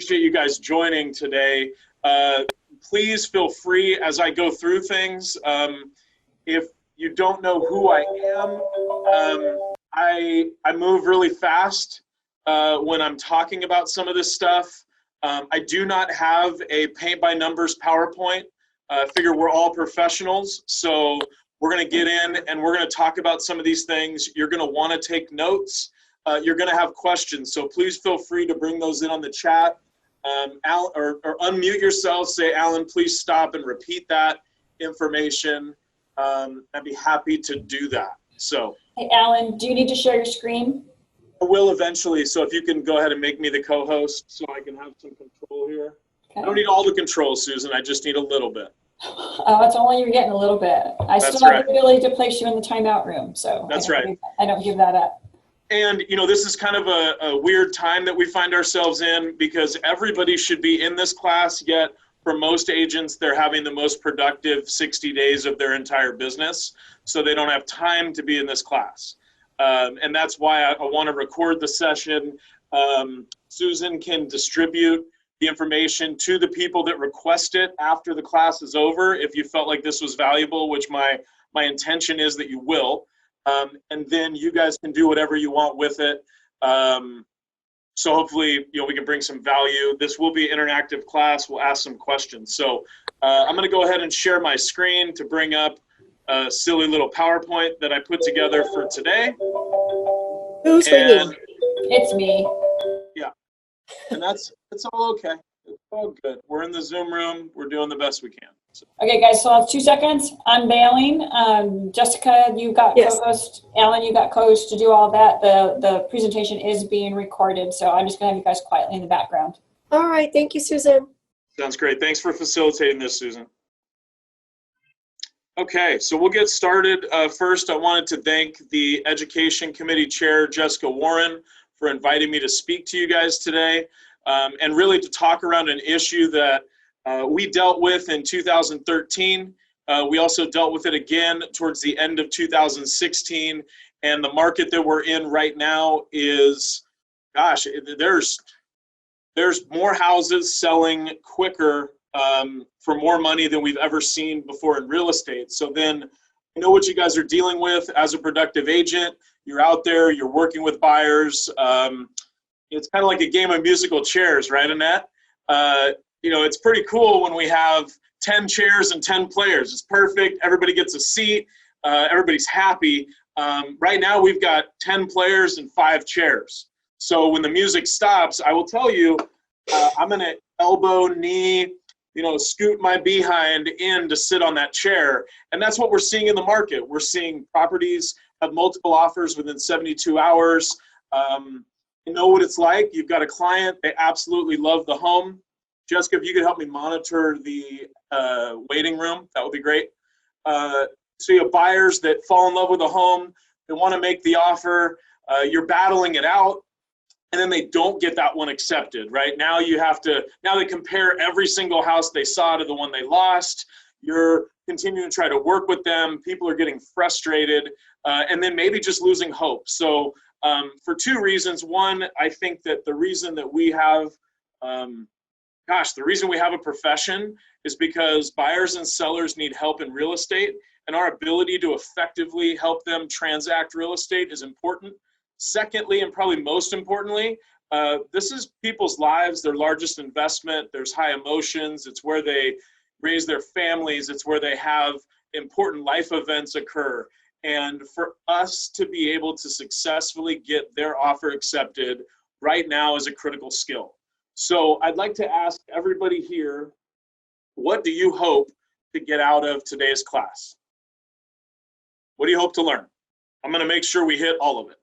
appreciate you guys joining today. Please feel free as I go through things. If you don't know who I am, I move really fast when I'm talking about some of this stuff. I do not have a paint by numbers PowerPoint. I figure we're all professionals, so we're going to get in and we're going to talk about some of these things. You're going to want to take notes. You're going to have questions, so please feel free to bring those in on the chat. Or unmute yourself, say, Alan, please stop and repeat that information. I'd be happy to do that. So, hey, Alan, do you need to share your screen? I will eventually, so if you can go ahead and make me the co-host so I can have some control here. Okay. I don't need all the control, Susan, I just need a little bit. Oh, it's only you're getting a little bit. That's still have the ability to place you in the timeout room, so that's right. I don't give that up. And, you know, this is kind of a weird time that we find ourselves in because everybody should be in this class, yet for most agents, they're having the most productive 60 days of their entire business, so they don't have time to be in this class. And that's why I want to record the session. Susan can distribute the information to the people that request it after the class is over if you felt like this was valuable, which my intention is that you will. And then you guys can do whatever you want with it. So hopefully, you know, we can bring some value. This will be an interactive class. We'll ask some questions. So I'm going to go ahead and share my screen to bring up a silly little PowerPoint that I put together for today. Who's ringing? It's me. Yeah, and it's all okay. It's all good. We're in the Zoom room. We're doing the best we can. So. Okay, guys, so I have 2 seconds. I'm bailing. Jessica, you got co-host. Alan, you got co-host to do all that. The presentation is being recorded, so I'm just going to have you guys quietly in the background. All right. Thank you, Susan. Sounds great. Thanks for facilitating this, Susan. Okay, so we'll get started. First, I wanted to thank the Education Committee Chair, Jessica Warren, for inviting me to speak to you guys today, and really to talk around an issue that we dealt with in 2013. We also dealt with it again towards the end of 2016. And the market that we're in right now is, gosh, there's more houses selling quicker for more money than we've ever seen before in real estate. So then I know what you guys are dealing with as a productive agent. You're out there, you're working with buyers. It's kind of like a game of musical chairs, right, Annette? You know, it's pretty cool when we have 10 chairs and 10 players. It's perfect. Everybody gets a seat. Everybody's happy. Right now, we've got 10 players and 5 chairs. So when the music stops, I will tell you, I'm going to elbow, knee, you know, scoot my behind in to sit on that chair. And that's what we're seeing in the market. We're seeing properties have multiple offers within 72 hours. You know what it's like. You've got a client. They absolutely love the home. Jessica, if you could help me monitor the waiting room, that would be great. So you have buyers that fall in love with a home. They want to make the offer. You're battling it out. And then they don't get that one accepted, right? Now they compare every single house they saw to the one they lost. You're continuing to try to work with them. People are getting frustrated and then maybe just losing hope. So for 2 reasons. One, I think that the reason that we have, the reason we have a profession is because buyers and sellers need help in real estate, and our ability to effectively help them transact real estate is important. Secondly, and probably most importantly, this is people's lives, their largest investment. There's high emotions. It's where they raise their families. It's where they have important life events occur. And for us to be able to successfully get their offer accepted right now is a critical skill. So I'd like to ask everybody here, what do you hope to get out of today's class? What do you hope to learn? I'm going to make sure we hit all of it.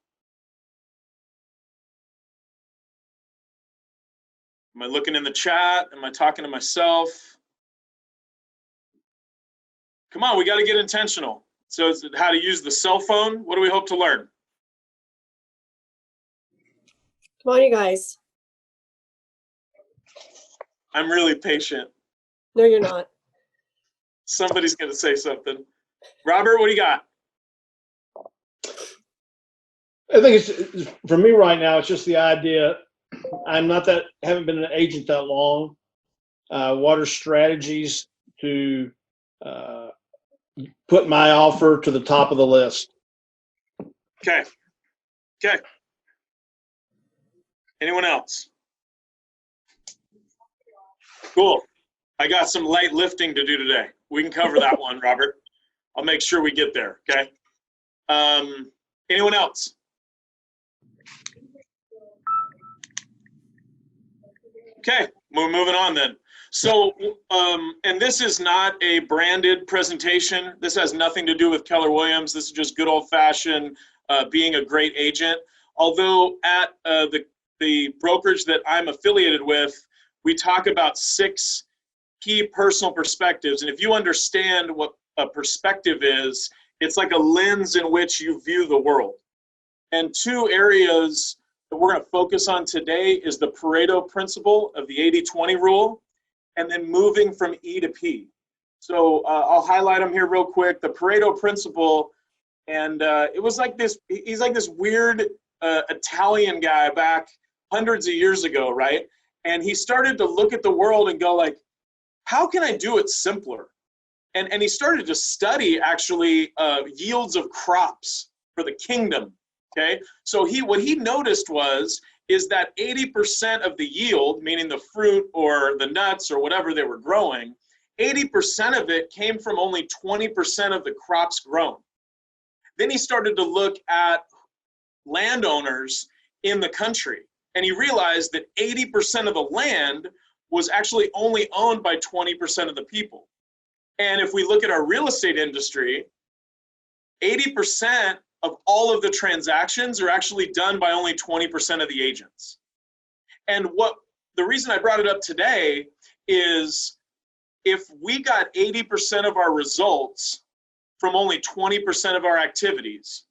Am I looking in the chat? Am I talking to myself? Come on, we got to get intentional. So it's how to use the cell phone. What do we hope to learn? Come on, you guys. I'm really patient. No, you're not. Somebody's going to say something. Robert, what do you got? I think it's, for me right now, it's just the idea haven't been an agent that long. What are strategies to put my offer to the top of the list? Okay. Anyone else? Cool. I got some light lifting to do today. We can cover that one, Robert. I'll make sure we get there, okay? Anyone else? Okay, we're moving on then. So, and this is not a branded presentation. This has nothing to do with Keller Williams. This is just good old-fashioned being a great agent. Although at the brokerage that I'm affiliated with, we talk about 6 key personal perspectives. And if you understand what a perspective is, it's like a lens in which you view the world. And 2 areas that we're going to focus on today is the Pareto principle of the 80-20 rule, and then moving from E to P. So I'll highlight them here real quick. The Pareto principle, and it was like this, he's like this weird Italian guy back hundreds of years ago, right? And he started to look at the world and go like, how can I do it simpler? And he started to study actually yields of crops for the kingdom, okay? So what he noticed is that 80% of the yield, meaning the fruit or the nuts or whatever they were growing, 80% of it came from only 20% of the crops grown. Then he started to look at landowners in the country, and he realized that 80% of the land was actually only owned by 20% of the people. And if we look at our real estate industry, 80% of all of the transactions are actually done by only 20% of the agents. And the reason I brought it up today is if we got 80% of our results from only 20% of our activities,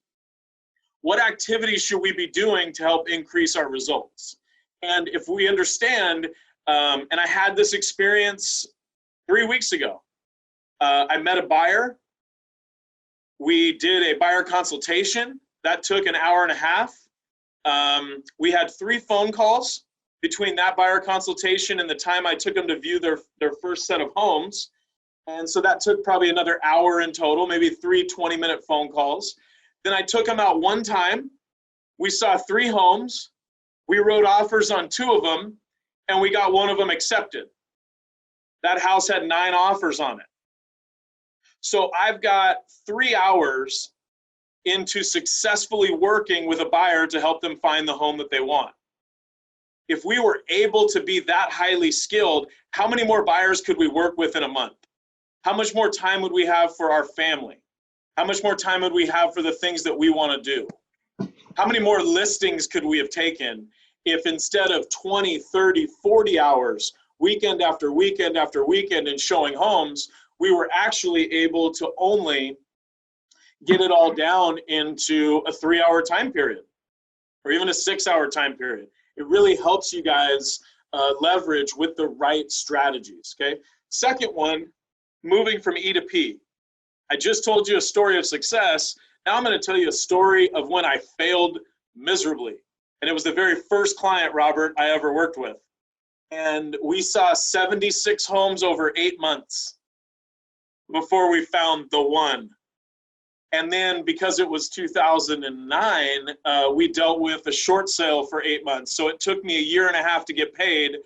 what activities should we be doing to help increase our results? And if we understand, and I had this experience 3 weeks ago, I met a buyer. We did a buyer consultation. That took an hour and a half. We had 3 phone calls between that buyer consultation and the time I took them to view their first set of homes. And so that took probably another hour in total, maybe 3 20-minute phone calls. Then I took them out one time. We saw 3 homes. We wrote offers on 2 of them, and we got 1 of them accepted. That house had 9 offers on it. So I've got 3 hours into successfully working with a buyer to help them find the home that they want. If we were able to be that highly skilled, how many more buyers could we work with in a month? How much more time would we have for our family? How much more time would we have for the things that we want to do? How many more listings could we have taken if instead of 20, 30, 40 hours, weekend after weekend after weekend in showing homes, we were actually able to only get it all down into a 3-hour time period or even a 6-hour time period? It really helps you guys leverage with the right strategies, okay? Second one, moving from E to P. I just told you a story of success. Now I'm going to tell you a story of when I failed miserably. And it was the very first client, Robert, I ever worked with. And we saw 76 homes over 8 months before we found the one. And then because it was 2009, we dealt with a short sale for 8 months. So it took me a year and a half to get paid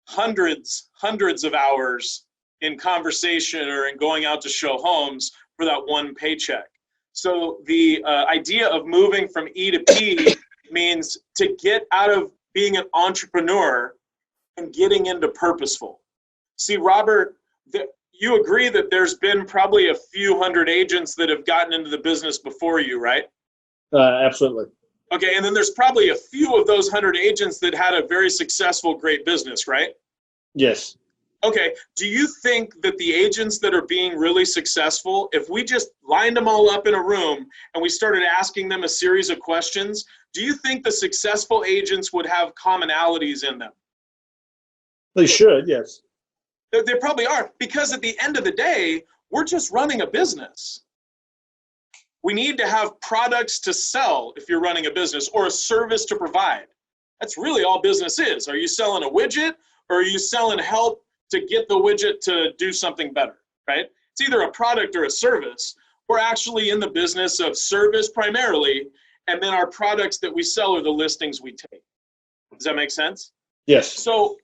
hundreds of hours in conversation or in going out to show homes for that one paycheck. So the idea of moving from E to P means to get out of being an entrepreneur and getting into purposeful. See, Robert, you agree that there's been probably a few hundred agents that have gotten into the business before you, right? Absolutely. Okay, and then there's probably a few of those 100 agents that had a very successful, great business, right? Yes. Okay, do you think that the agents that are being really successful, if we just lined them all up in a room and we started asking them a series of questions, do you think the successful agents would have commonalities in them? They should, yes. They probably are, because at the end of the day, we're just running a business. We need to have products to sell if you're running a business or a service to provide. That's really all business is. Are you selling a widget, or are you selling help to get the widget to do something better, right? It's either a product or a service. We're actually in the business of service primarily, and then our products that we sell are the listings we take. Does that make sense? Yes. So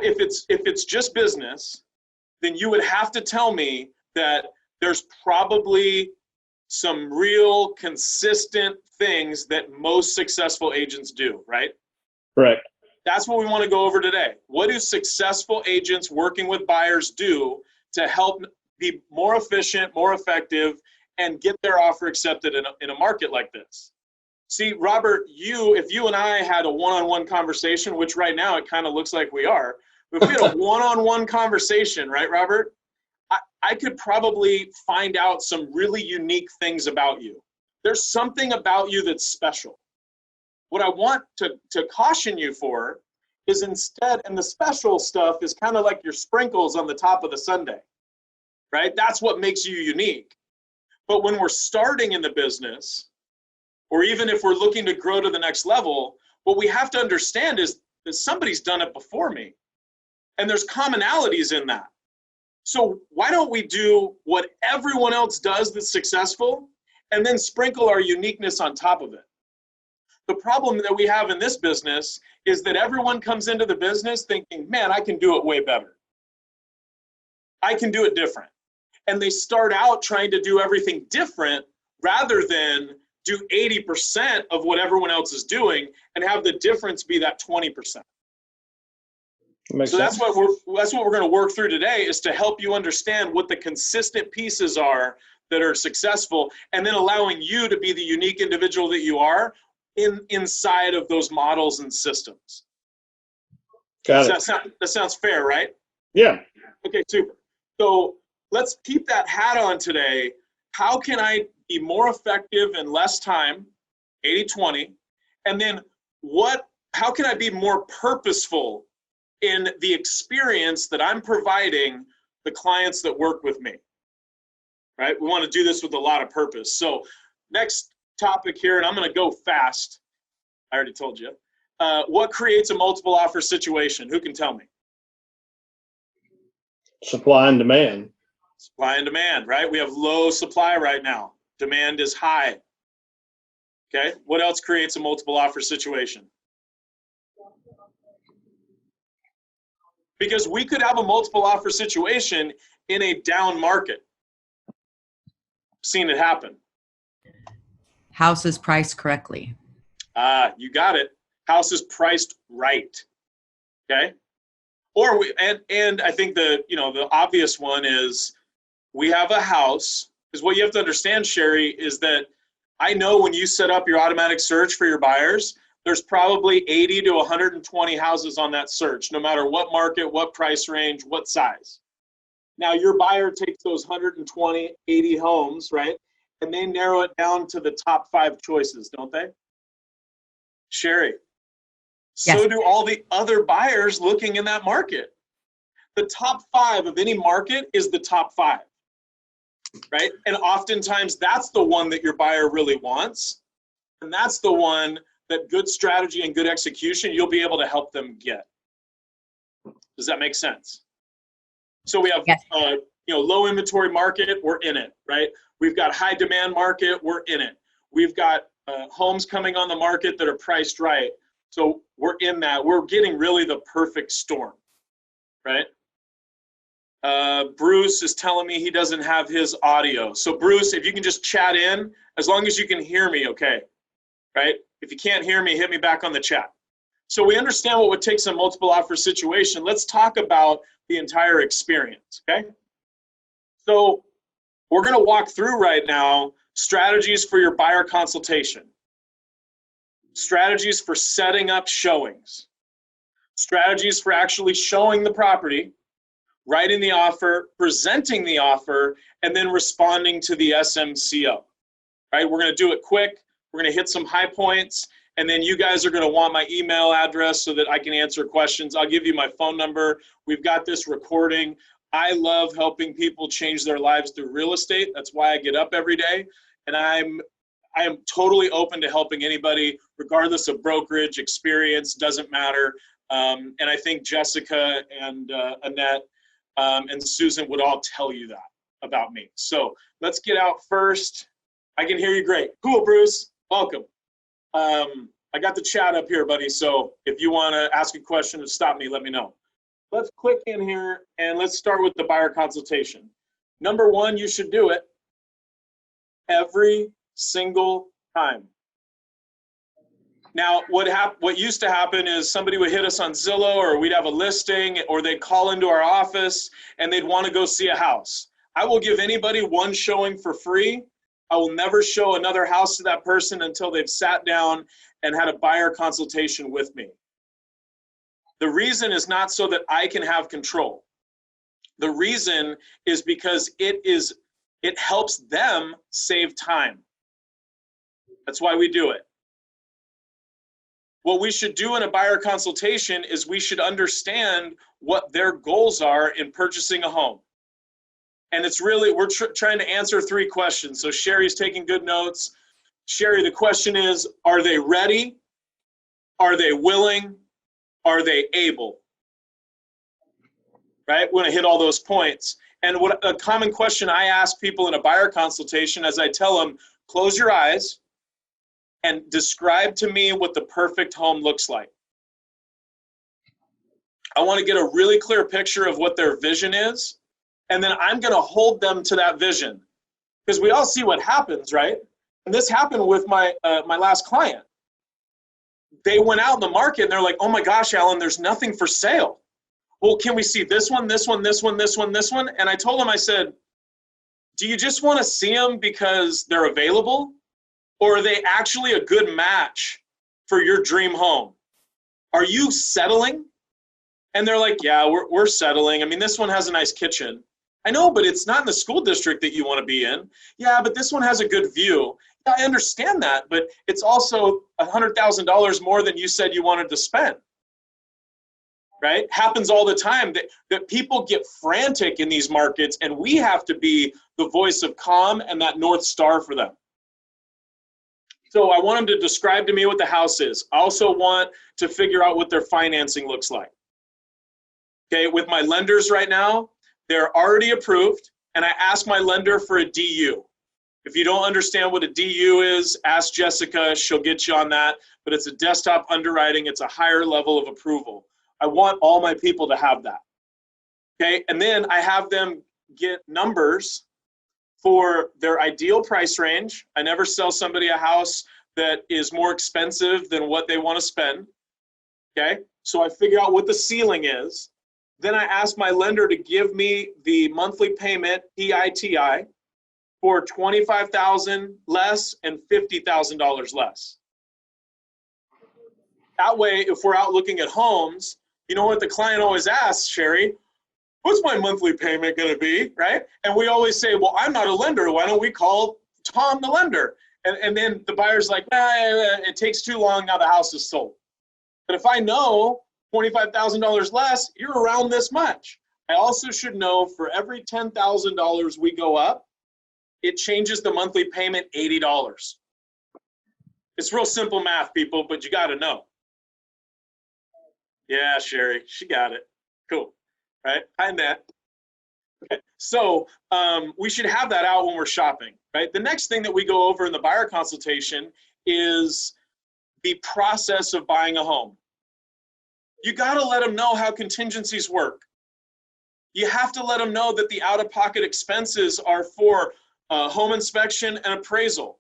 if it's just business, then you would have to tell me that there's probably some real consistent things that most successful agents do, right? Correct. That's what we want to go over today. What do successful agents working with buyers do to help be more efficient, more effective, and get their offer accepted in a market like this? See, Robert, if you and I had a one-on-one conversation, which right now it kind of looks like we are, if we had a one-on-one conversation, right, Robert, I could probably find out some really unique things about you. There's something about you that's special. What I want to caution you for is instead, and the special stuff is kind of like your sprinkles on the top of the sundae, right? That's what makes you unique. But when we're starting in the business, or even if we're looking to grow to the next level, what we have to understand is that somebody's done it before me. And there's commonalities in that. So why don't we do what everyone else does that's successful and then sprinkle our uniqueness on top of it? The problem that we have in this business is that everyone comes into the business thinking, man, I can do it way better. I can do it different. And they start out trying to do everything different rather than do 80% of what everyone else is doing and have the difference be that 20%. So that's what we're going to work through today, is to help you understand what the consistent pieces are that are successful, and then allowing you to be the unique individual that you are inside of those models and systems. Got it. That sounds fair, right? Yeah. Okay, super. So let's keep that hat on today. How can I be more effective in less time, 80-20, and then how can I be more purposeful in the experience that I'm providing the clients that work with me, right? We want to do this with a lot of purpose. So next topic here, and I'm going to go fast. I already told you. What creates a multiple offer situation? Who can tell me? Supply and demand. Supply and demand, right? We have low supply right now. Demand is high. Okay, what else creates a multiple offer situation? Because we could have a multiple offer situation in a down market. Seen it happen. House is priced correctly. You got it. House is priced right. Okay. Or and I think the obvious one is we have a house, because what you have to understand, Sherry, is that I know when you set up your automatic search for your buyers, there's probably 80 to 120 houses on that search, no matter what market, what price range, what size. Now your buyer takes those 120, 80 homes, right? And they narrow it down to the top 5 choices, don't they? Sherry. Yes. So do all the other buyers looking in that market. The top 5 of any market is the top 5, right? And oftentimes that's the one that your buyer really wants. And that's the one that good strategy and good execution, you'll be able to help them get. Does that make sense? So we have, yes. Low inventory market, we're in it, right? We've got high demand market, we're in it. We've got homes coming on the market that are priced right. So we're in that. We're getting really the perfect storm, right? Bruce is telling me he doesn't have his audio. So Bruce, if you can just chat in, as long as you can hear me, okay, right? If you can't hear me, hit me back on the chat. So we understand what takes a multiple offer situation. Let's talk about the entire experience, okay? So we're going to walk through right now strategies for your buyer consultation, strategies for setting up showings, strategies for actually showing the property, writing the offer, presenting the offer, and then responding to the SMCO, right? We're going to do it quick. We're going to hit some high points, and then you guys are going to want my email address so that I can answer questions. I'll give you my phone number. We've got this recording. I love helping people change their lives through real estate. That's why I get up every day. And I am totally open to helping anybody, regardless of brokerage, experience, doesn't matter. And I think Jessica and Annette and Susan would all tell you that about me. So let's get out first. I can hear you great. Cool, Bruce. Welcome. I got the chat up here, buddy. So if you want to ask a question or stop me, let me know. Let's click in here and let's start with the buyer consultation. Number one, you should do it every single time. Now, what used to happen is somebody would hit us on Zillow, or we'd have a listing, or they'd call into our office and they'd want to go see a house. I will give anybody one showing for free. I will never show another house to that person until they've sat down and had a buyer consultation with me. The reason is not so that I can have control. The reason is because it helps them save time. That's why we do it. What we should do in a buyer consultation is we should understand what their goals are in purchasing a home. And it's really, we're trying to answer three questions. So Sherry's taking good notes. Sherry, the question is, are they ready? Are they willing? Are they able? Right? We're going to hit all those points. And what a common question I ask people in a buyer consultation, as I tell them, close your eyes and describe to me what the perfect home looks like. I want to get a really clear picture of what their vision is, and then I'm going to hold them to that vision, because we all see what happens, right? And this happened with my last client. They went out in the market and they're like, oh my gosh, Alan, there's nothing for sale. Well, can we see this one, this one, this one, this one, this one? And I told them, I said, do you just want to see them because they're available? Or are they actually a good match for your dream home? Are you settling? And they're like, yeah, we're settling. I mean, this one has a nice kitchen. I know, but it's not in the school district that you want to be in. Yeah, but this one has a good view. Yeah, I understand that, but it's also $100,000 more than you said you wanted to spend. Right? Happens all the time that people get frantic in these markets, and we have to be the voice of calm and that North Star for them. So I want them to describe to me what the house is. I also want to figure out what their financing looks like. Okay, with my lenders right now, they're already approved, and I ask my lender for a DU. If you don't understand what a DU is, ask Jessica, she'll get you on that, but it's a desktop underwriting, it's a higher level of approval. I want all my people to have that. Okay, and then I have them get numbers for their ideal price range. I never sell somebody a house that is more expensive than what they want to spend. Okay, so I figure out what the ceiling is. Then I ask my lender to give me the monthly payment, PITI, for $25,000 less and $50,000 less. That way, if we're out looking at homes, you know what the client always asks, Sherry? What's my monthly payment going to be, right? And we always say, well, I'm not a lender. Why don't we call Tom the lender? And then the buyer's like, it takes too long. Now the house is sold. But if I know $25,000 less, you're around this much. I also should know for every $10,000 we go up, it changes the monthly payment $80. It's real simple math, people, but you got to know. Yeah, Sherry, she got it. Cool. Right? Hi, Matt. Okay. So we should have that out when we're shopping, right? The next thing that we go over in the buyer consultation is the process of buying a home. You got to let them know how contingencies work. You have to let them know that the out-of-pocket expenses are for home inspection and appraisal.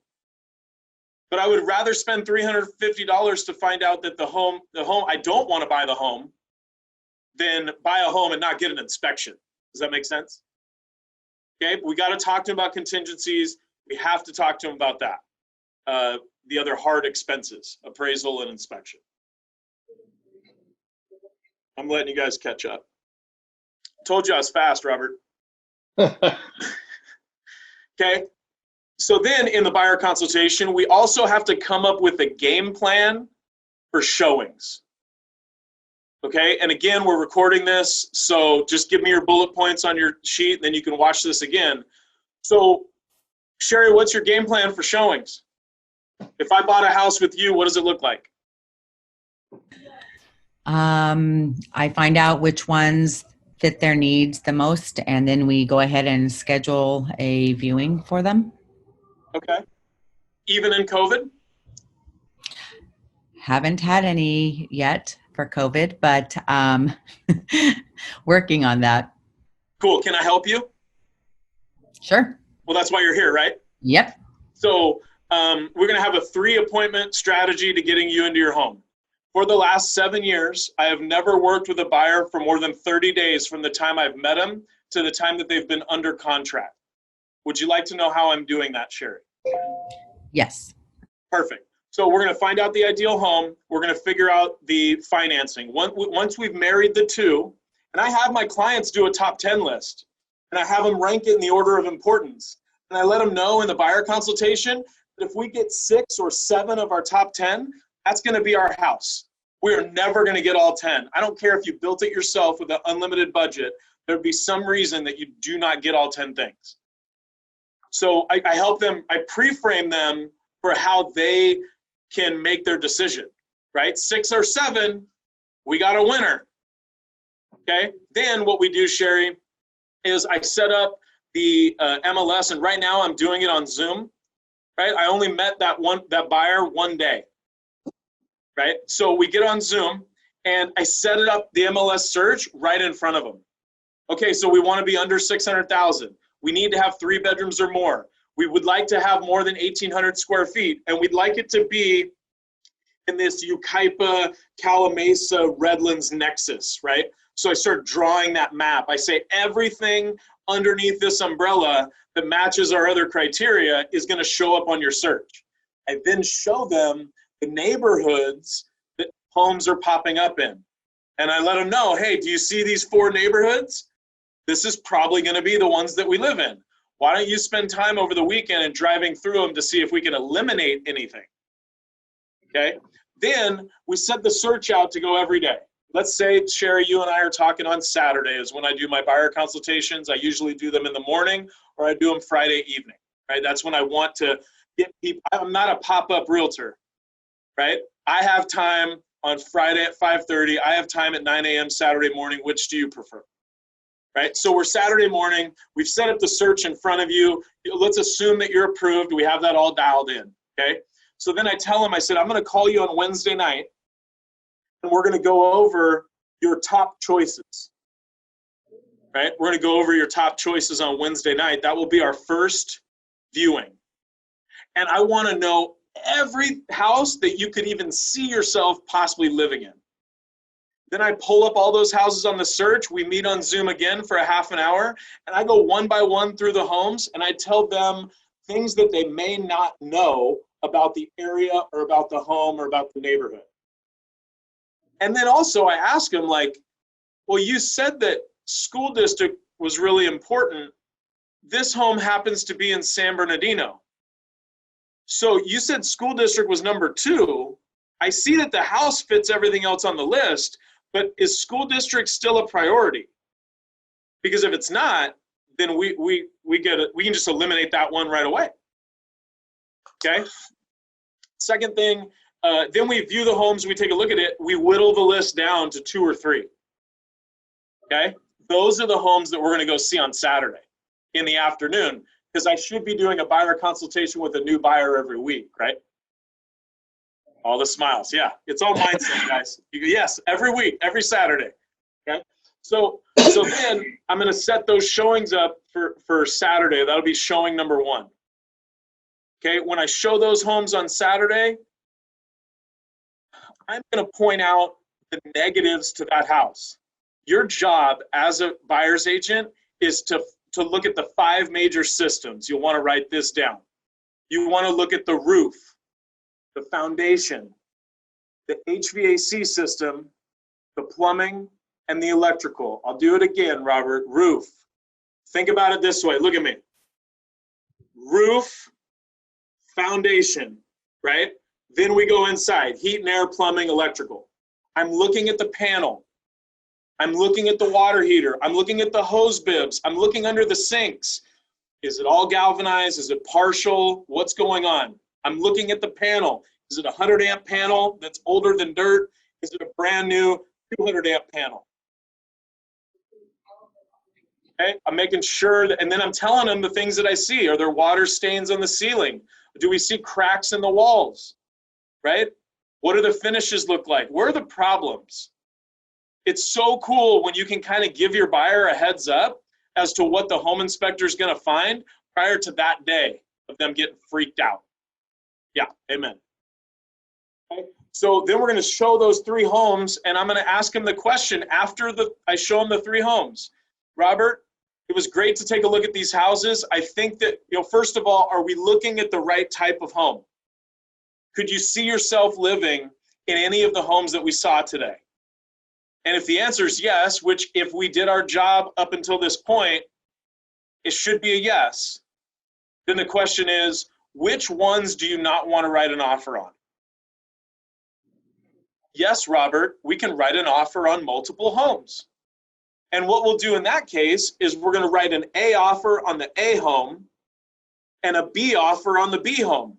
But I would rather spend $350 to find out that the home, I don't want to buy the home, than buy a home and not get an inspection. Does that make sense? Okay, but we got to talk to them about contingencies. We have to talk to them about that. The other hard expenses, appraisal and inspection. I'm letting you guys catch up. Told you I was fast, Robert. Okay. So then in the buyer consultation, we also have to come up with a game plan for showings. Okay, and again, we're recording this, so just give me your bullet points on your sheet, and then you can watch this again. So, Sherry, what's your game plan for showings? If I bought a house with you, what does it look like? I find out which ones fit their needs the most, and then we go ahead and schedule a viewing for them. Okay. Even in COVID? Haven't had any yet for COVID, but working on that. Cool. Can I help you? Sure. Well, that's why you're here, right? Yep. So we're going to have a 3-appointment strategy to getting you into your home. For the last 7 years, I have never worked with a buyer for more than 30 days from the time I've met them to the time that they've been under contract. Would you like to know how I'm doing that, Sherry? Yes. Perfect. So we're going to find out the ideal home. We're going to figure out the financing. Once we've married the two, and I have my clients do a top 10 list, and I have them rank it in the order of importance. And I let them know in the buyer consultation that if we get 6 or 7 of our top 10, that's going to be our house. We're never going to get all 10. I don't care if you built it yourself with an unlimited budget, there'd be some reason that you do not get all 10 things. So I help them, I pre-frame them for how they can make their decision, right? 6 or 7, we got a winner, okay? Then what we do, Sherry, is I set up the MLS, and right now I'm doing it on Zoom, right? I only met that buyer one day, right? So we get on Zoom, and I set it up, the MLS search, right in front of them. Okay, so we want to be under 600,000. We need to have 3 bedrooms or more. We would like to have more than 1,800 square feet, and we'd like it to be in this Yucaipa, Calamasa, Redlands nexus, right? So I start drawing that map. I say everything underneath this umbrella that matches our other criteria is going to show up on your search. I then show them the neighborhoods that homes are popping up in. And I let them know, hey, do you see these 4 neighborhoods? This is probably going to be the ones that we live in. Why don't you spend time over the weekend and driving through them to see if we can eliminate anything? Okay. Then we set the search out to go every day. Let's say, Sherry, you and I are talking on Saturday is when I do my buyer consultations. I usually do them in the morning or I do them Friday evening, right? That's when I want to get people. I'm not a pop-up realtor, right? I have time on Friday at 5:30. I have time at 9 a.m. Saturday morning. Which do you prefer? Right? So we're Saturday morning. We've set up the search in front of you. Let's assume that you're approved. We have that all dialed in, okay? So then I tell them, I said, I'm going to call you on Wednesday night, and we're going to go over your top choices, right? We're going to go over your top choices on Wednesday night. That will be our first viewing. And I want to know every house that you could even see yourself possibly living in. Then I pull up all those houses on the search. We meet on Zoom again for a half an hour, and I go one by one through the homes, and I tell them things that they may not know about the area or about the home or about the neighborhood. And then also I ask them, like, well, you said that school district was really important. This home happens to be in San Bernardino. So you said school district was number 2. I see that the house fits everything else on the list, but is school district still a priority? Because if it's not, then we can just eliminate that one right away. Okay. Second thing, then we view the homes, we take a look at it, we whittle the list down to 2 or 3. Okay. Those are the homes that we're going to go see on Saturday in the afternoon, because I should be doing a buyer consultation with a new buyer every week, right? All the smiles. Yeah, it's all mindset, guys. Yes, every week, every Saturday. Okay. So then I'm going to set those showings up for Saturday. That'll be showing number 1. Okay. When I show those homes on Saturday, I'm going to point out the negatives to that house. Your job as a buyer's agent is to look at the 5 major systems. You'll want to write this down. You want to look at the roof, the foundation, the HVAC system, the plumbing, and the electrical. I'll do it again, Robert. Roof. Think about it this way. Look at me. Roof, foundation, right? Then we go inside. Heat and air, plumbing, electrical. I'm looking at the panel. I'm looking at the water heater. I'm looking at the hose bibs. I'm looking under the sinks. Is it all galvanized? Is it partial? What's going on? I'm looking at the panel. Is it a 100 amp panel that's older than dirt? Is it a brand new 200 amp panel? Okay, I'm making sure that, and then I'm telling them the things that I see. Are there water stains on the ceiling? Do we see cracks in the walls, right? What do the finishes look like? Where are the problems? It's so cool when you can kind of give your buyer a heads up as to what the home inspector is going to find prior to that day of them getting freaked out. Yeah, amen. Okay. So then we're going to show those 3 homes, and I'm going to ask them the question after I show them the 3 homes. Robert, it was great to take a look at these houses. I think that, first of all, are we looking at the right type of home? Could you see yourself living in any of the homes that we saw today? And if the answer is yes, which if we did our job up until this point, it should be a yes, then the question is, which ones do you not want to write an offer on? Yes, Robert, we can write an offer on multiple homes. And what we'll do in that case is we're going to write an A offer on the A home and a B offer on the B home.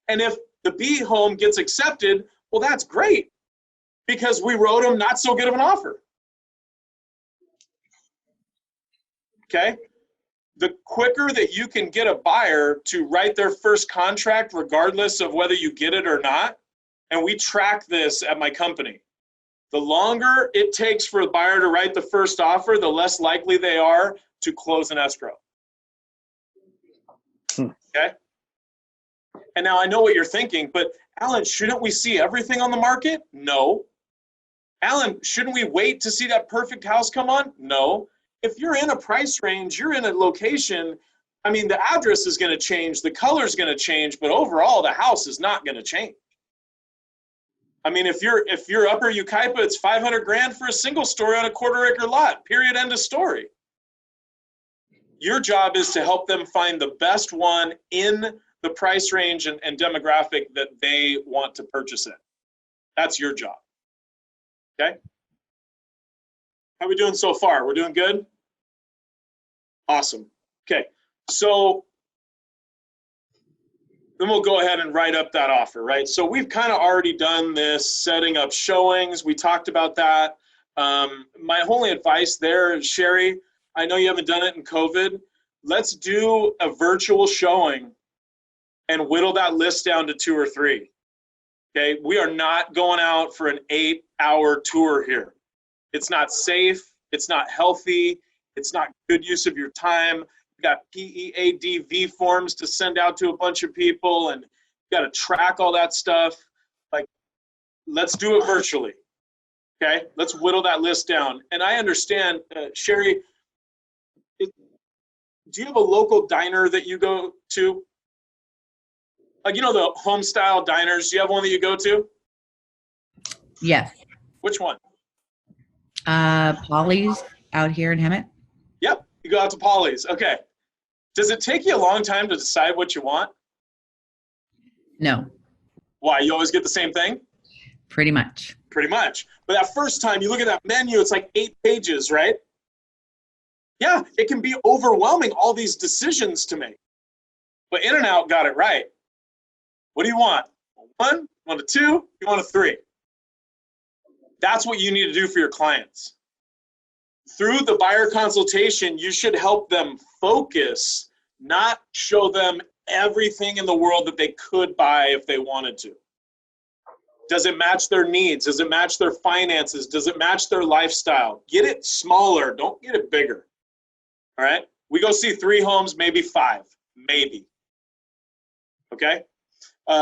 And if the B home gets accepted, well, that's great because we wrote them not so good of an offer. Okay? The quicker that you can get a buyer to write their first contract, regardless of whether you get it or not, and we track this at my company, the longer it takes for a buyer to write the first offer, the less likely they are to close an escrow. Okay? And now I know what you're thinking, but Alan, shouldn't we see everything on the market? No. Alan, shouldn't we wait to see that perfect house come on? No. If you're in a price range, you're in a location, I mean, the address is going to change, the color is going to change, but overall, the house is not going to change. I mean, if you're Upper Yucaipa, it's $500,000 for a single story on a 1/4 acre lot, period, end of story. Your job is to help them find the best one in the price range and demographic that they want to purchase it. That's your job. Okay? How are we doing so far? We're doing good? Awesome. Okay, so then we'll go ahead and write up that offer, right? So we've kind of already done this, setting up showings. We talked about that. My only advice there, Sherry, I know you haven't done it in COVID. Let's do a virtual showing and whittle that list down to 2 or 3. Okay, we are not going out for an 8-hour tour here. It's not safe, it's not healthy, it's not good use of your time. You got PEADV forms to send out to a bunch of people, and you got to track all that stuff. Like, let's do it virtually. Okay, let's whittle that list down. And I understand, Sherry, do you have a local diner that you go to? Like, the home style diners, do you have one that you go to? Yes. Which one? Polly's out here in Hemet. Yep, you go out to Polly's. Okay. Does it take you a long time to decide what you want? No. Why? You always get the same thing? Pretty much. Pretty much. But that first time you look at that menu, it's like 8 pages, right? Yeah, it can be overwhelming, all these decisions to make. But In-N-Out got it right. What do you want? 1? You want a 2? You want a 3? That's what you need to do for your clients. Through the buyer consultation, you should help them focus, not show them everything in the world that they could buy if they wanted to. Does it match their needs? Does it match their finances? Does it match their lifestyle? Get it smaller, don't get it bigger. All right? We go see 3 homes, maybe 5, maybe. Okay?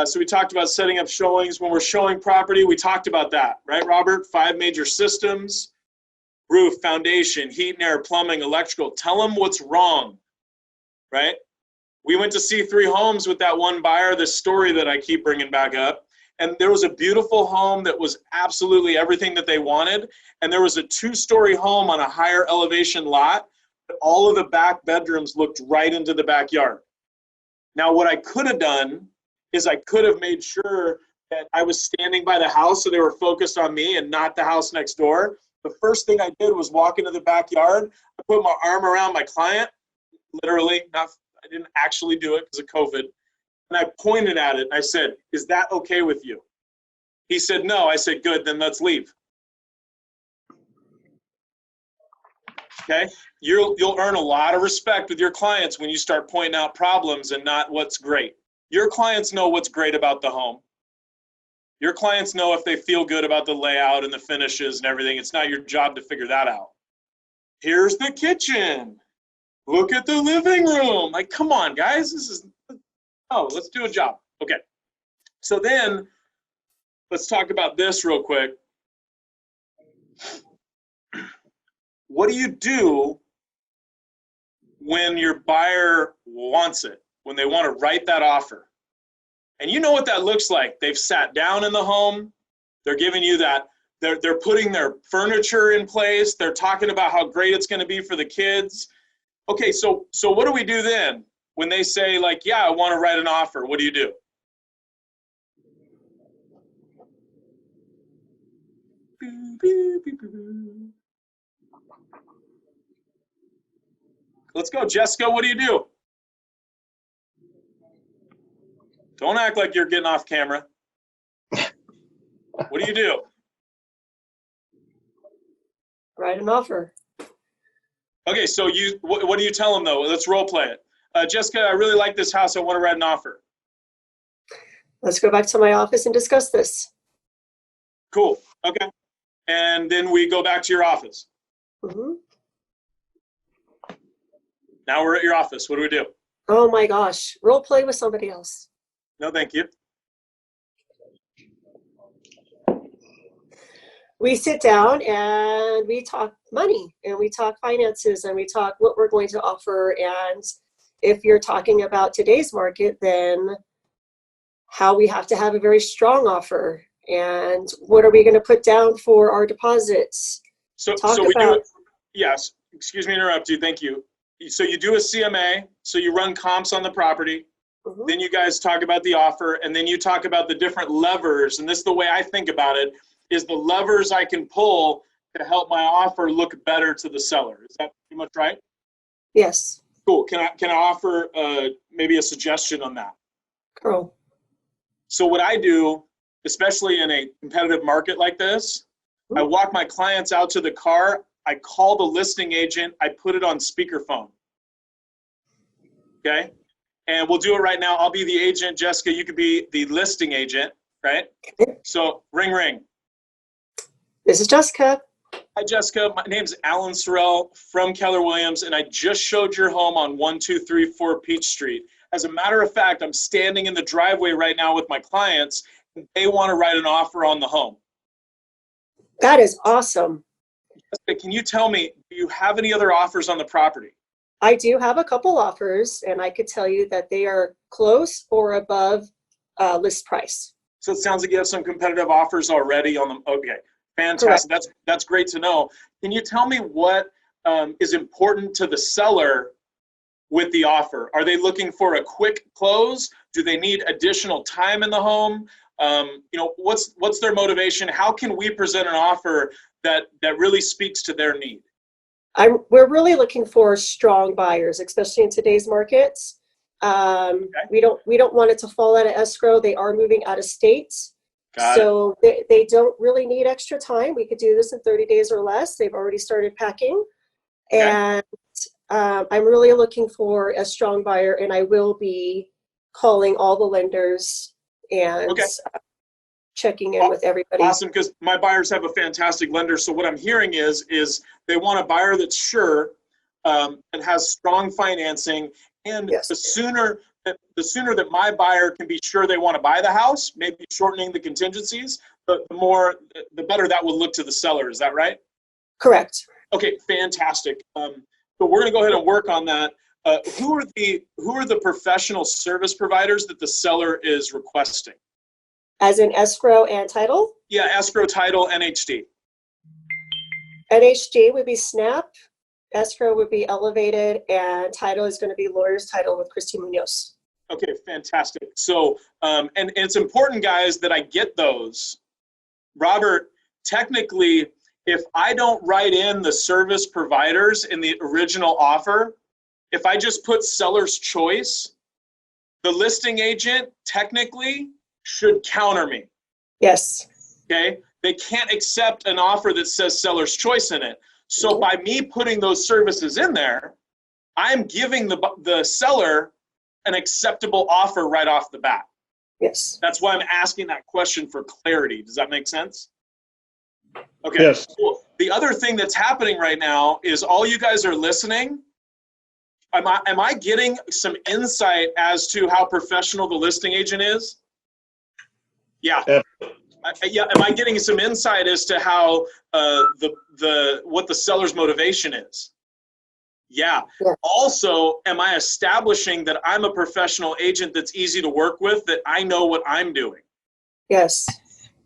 So we talked about setting up showings. When we're showing property, we talked about that, right, Robert? 5 major systems: roof, foundation, heat and air, plumbing, electrical. Tell them what's wrong, right? We went to see 3 homes with that one buyer, this story that I keep bringing back up. And there was a beautiful home that was absolutely everything that they wanted. And there was a 2-story home on a higher elevation lot. But all of the back bedrooms looked right into the backyard. Now, what I could have done is I could have made sure that I was standing by the house so they were focused on me and not the house next door. The first thing I did was walk into the backyard. I put my arm around my client, literally, I didn't actually do it because of COVID. And I pointed at it. I said, is that okay with you? He said, no. I said, good, then let's leave. Okay? You'll earn a lot of respect with your clients when you start pointing out problems and not what's great. Your clients know what's great about the home. Your clients know if they feel good about the layout and the finishes and everything. It's not your job to figure that out. Here's the kitchen. Look at the living room. Like, come on, guys. Let's do a job. Okay. So then let's talk about this real quick. What do you do when your buyer wants it, when they want to write that offer? And you know what that looks like. They've sat down in the home. They're giving you that. They're putting their furniture in place. They're talking about how great it's going to be for the kids. Okay, so what do we do then? When they say, like, yeah, I want to write an offer, what do you do? Let's go, Jessica, what do you do? Don't act like you're getting off camera. What do you do? Write an offer. Okay, so what do you tell them, though? Let's role play it. Jessica, I really like this house. I want to write an offer. Let's go back to my office and discuss this. Cool. Okay. And then we go back to your office. Mm-hmm. Now we're at your office. What do we do? Oh my gosh. Role play with somebody else. No, thank you. We sit down and we talk money and we talk finances and we talk what we're going to offer. And if you're talking about today's market, then how we have to have a very strong offer and what are we going to put down for our deposits. So we do it. Yes. Excuse me to interrupt you. Thank you. So you do a CMA. So you run comps on the property. Mm-hmm. Then you guys talk about the offer, and then you talk about the different levers. And this is the way I think about it, is the levers I can pull to help my offer look better to the seller. Is that pretty much right? Yes. Cool. Can I offer maybe a suggestion on that? Cool. So what I do, especially in a competitive market like this, I walk my clients out to the car. I call the listing agent. I put it on speakerphone. Okay? And we'll do it right now. I'll be the agent. Jessica, you could be the listing agent, right? Okay. So ring, ring. This is Jessica. Hi, Jessica. My name's Alan Sorrell from Keller Williams, and I just showed your home on 1234 Peach Street. As a matter of fact, I'm standing in the driveway right now with my clients, and they want to write an offer on the home. That is awesome. Jessica, can you tell me, do you have any other offers on the property? I do have a couple offers, and I could tell you that they are close or above list price. So it sounds like you have some competitive offers already on them. Okay, fantastic. That's great to know. Can you tell me what is important to the seller with the offer? Are they looking for a quick close? Do they need additional time in the home? What's their motivation? How can we present an offer that really speaks to their need? We're really looking for strong buyers, especially in today's markets. Okay. We don't want it to fall out of escrow. They are moving out of state. So they don't really need extra time. We could do this in 30 days or less. They've already started packing. Okay. And I'm really looking for a strong buyer, and I will be calling all the lenders and checking in with everybody. Awesome, because my buyers have a fantastic lender. So what I'm hearing is they want a buyer that's sure and has strong financing. And yes, the sooner that my buyer can be sure they want to buy the house, maybe shortening the contingencies, the better that will look to the seller. Is that right? Correct. Okay, fantastic. So we're going to go ahead and work on that. Who are the professional service providers that the seller is requesting? As in escrow and title? Yeah, escrow, title, NHD. NHD would be Snap, escrow would be Elevated, and title is going to be Lawyer's Title with Christy Munoz. Okay, fantastic. So, and it's important, guys, that I get those. Robert, technically, if I don't write in the service providers in the original offer, if I just put seller's choice, the listing agent technically should counter me. Yes. Okay? They can't accept an offer that says seller's choice in it. So by me putting those services in there, I'm giving the seller an acceptable offer right off the bat. Yes. That's why I'm asking that question for clarity. Does that make sense? Okay. Yes. Cool. The other thing that's happening right now is all you guys are listening. Am I getting some insight as to how professional the listing agent is? Yeah. Yeah. Am I getting some insight as to how what the seller's motivation is? Yeah. Also, am I establishing that I'm a professional agent that's easy to work with, that I know what I'm doing? Yes.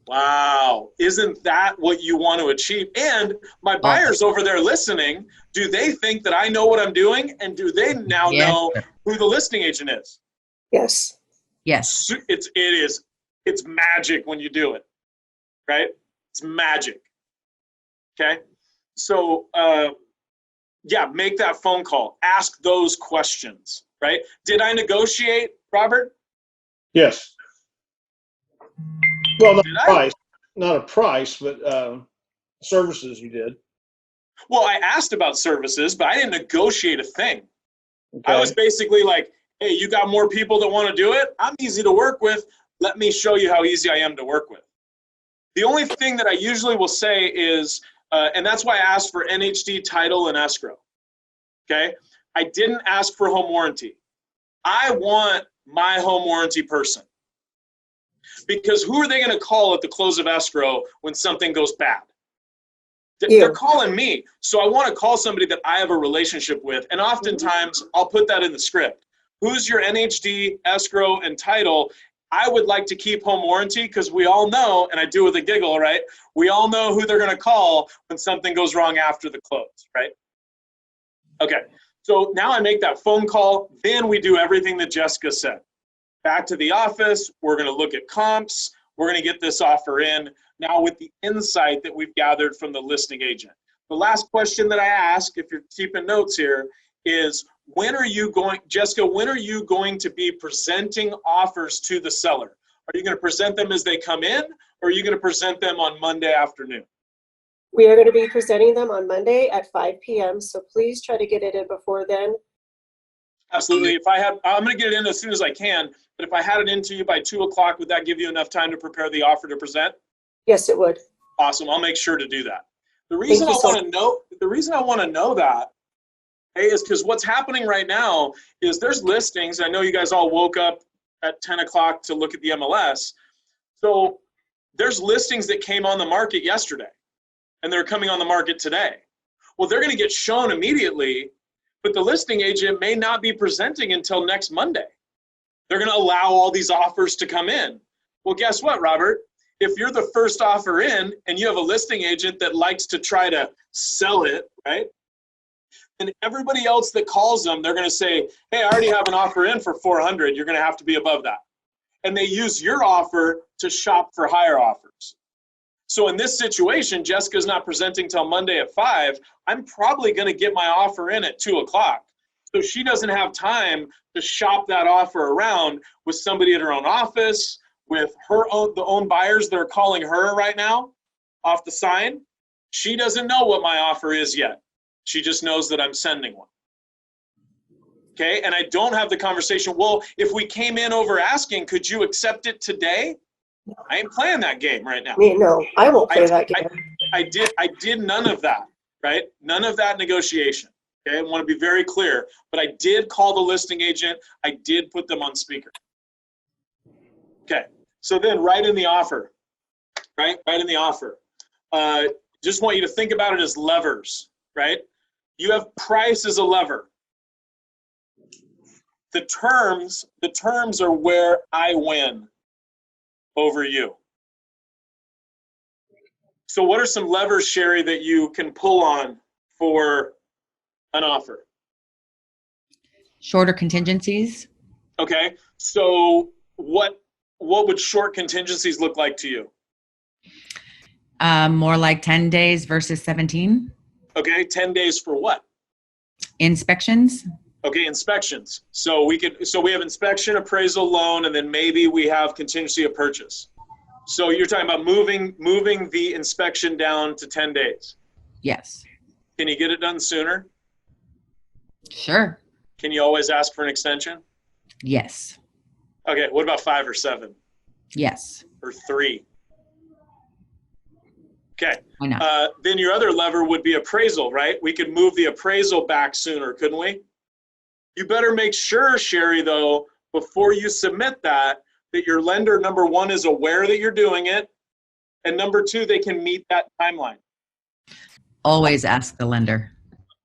Wow. Isn't that what you want to achieve? And my buyers over there listening, do they think that I know what I'm doing? And do they now know who the listing agent is? Yes. Yes. It's magic when you do it, right? It's magic. Okay. So, yeah, make that phone call. Ask those questions, right? Did I negotiate, Robert? Yes. Well, not a price, but services you did. Well, I asked about services, but I didn't negotiate a thing. Okay. I was basically like, hey, you got more people that want to do it? I'm easy to work with. Let me show you how easy I am to work with. The only thing that I usually will say is, and that's why I asked for NHD, title, and escrow. Okay? I didn't ask for home warranty. I want my home warranty person. Because who are they going to call at the close of escrow when something goes bad? They're calling me. So I want to call somebody that I have a relationship with. And oftentimes, I'll put that in the script. Who's your NHD, escrow, and title? I would like to keep home warranty because we all know, and I do with a giggle, right? We all know who they're going to call when something goes wrong after the close, right? Okay. So now I make that phone call. Then we do everything that Jessica said. Back to the office. We're going to look at comps. We're going to get this offer in. Now with the insight that we've gathered from the listing agent. The last question that I ask, if you're keeping notes here, is Jessica, when are you going to be presenting offers to the seller? Are you going to present them as they come in, or are you going to present them on Monday afternoon? We are going to be presenting them on Monday at 5 p.m. So please try to get it in before then. Absolutely. I'm going to get it in as soon as I can, but if I had it into you by 2 o'clock, would that give you enough time to prepare the offer to present? Yes, it would. Awesome. I'll make sure to do that. The reason I want to know that, hey, is because what's happening right now is there's listings. I know you guys all woke up at 10 o'clock to look at the MLS. So there's listings that came on the market yesterday, and they're coming on the market today. Well, they're going to get shown immediately, but the listing agent may not be presenting until next Monday. They're going to allow all these offers to come in. Well, guess what, Robert? If you're the first offer in and you have a listing agent that likes to try to sell it, right? And everybody else that calls them, they're going to say, hey, I already have an offer in for 400. You're going to have to be above that. And they use your offer to shop for higher offers. So in this situation, Jessica's not presenting till Monday at 5. I'm probably going to get my offer in at 2 o'clock. So she doesn't have time to shop that offer around with somebody at her own office, with the own buyers that are calling her right now off the sign. She doesn't know what my offer is yet. She just knows that I'm sending one. Okay, and I don't have the conversation, well, if we came in over asking, could you accept it today? I ain't playing that game right now. No, I won't play that game. I did none of that, right? None of that negotiation. Okay, I want to be very clear, but I did call the listing agent. I did put them on speaker. Okay, so then right in the offer, right in the offer. Just want you to think about it as levers, right? You have price as a lever. The terms are where I win over you. So what are some levers, Sherry, that you can pull on for an offer? Shorter contingencies. Okay, so what would short contingencies look like to you? More like 10 days versus 17. Okay, 10 days for what? Inspections. Okay, inspections. So we have inspection, appraisal, loan, and then maybe we have contingency of purchase. So you're talking about moving the inspection down to 10 days. Yes. Can you get it done sooner? Sure. Can you always ask for an extension? Yes. Okay, what about 5 or 7 Yes. or 3? Okay. Why not? Then your other lever would be appraisal, right? We could move the appraisal back sooner, couldn't we? You better make sure, Sherry, though, before you submit that your lender, number 1, is aware that you're doing it, and number 2, they can meet that timeline. Always ask the lender.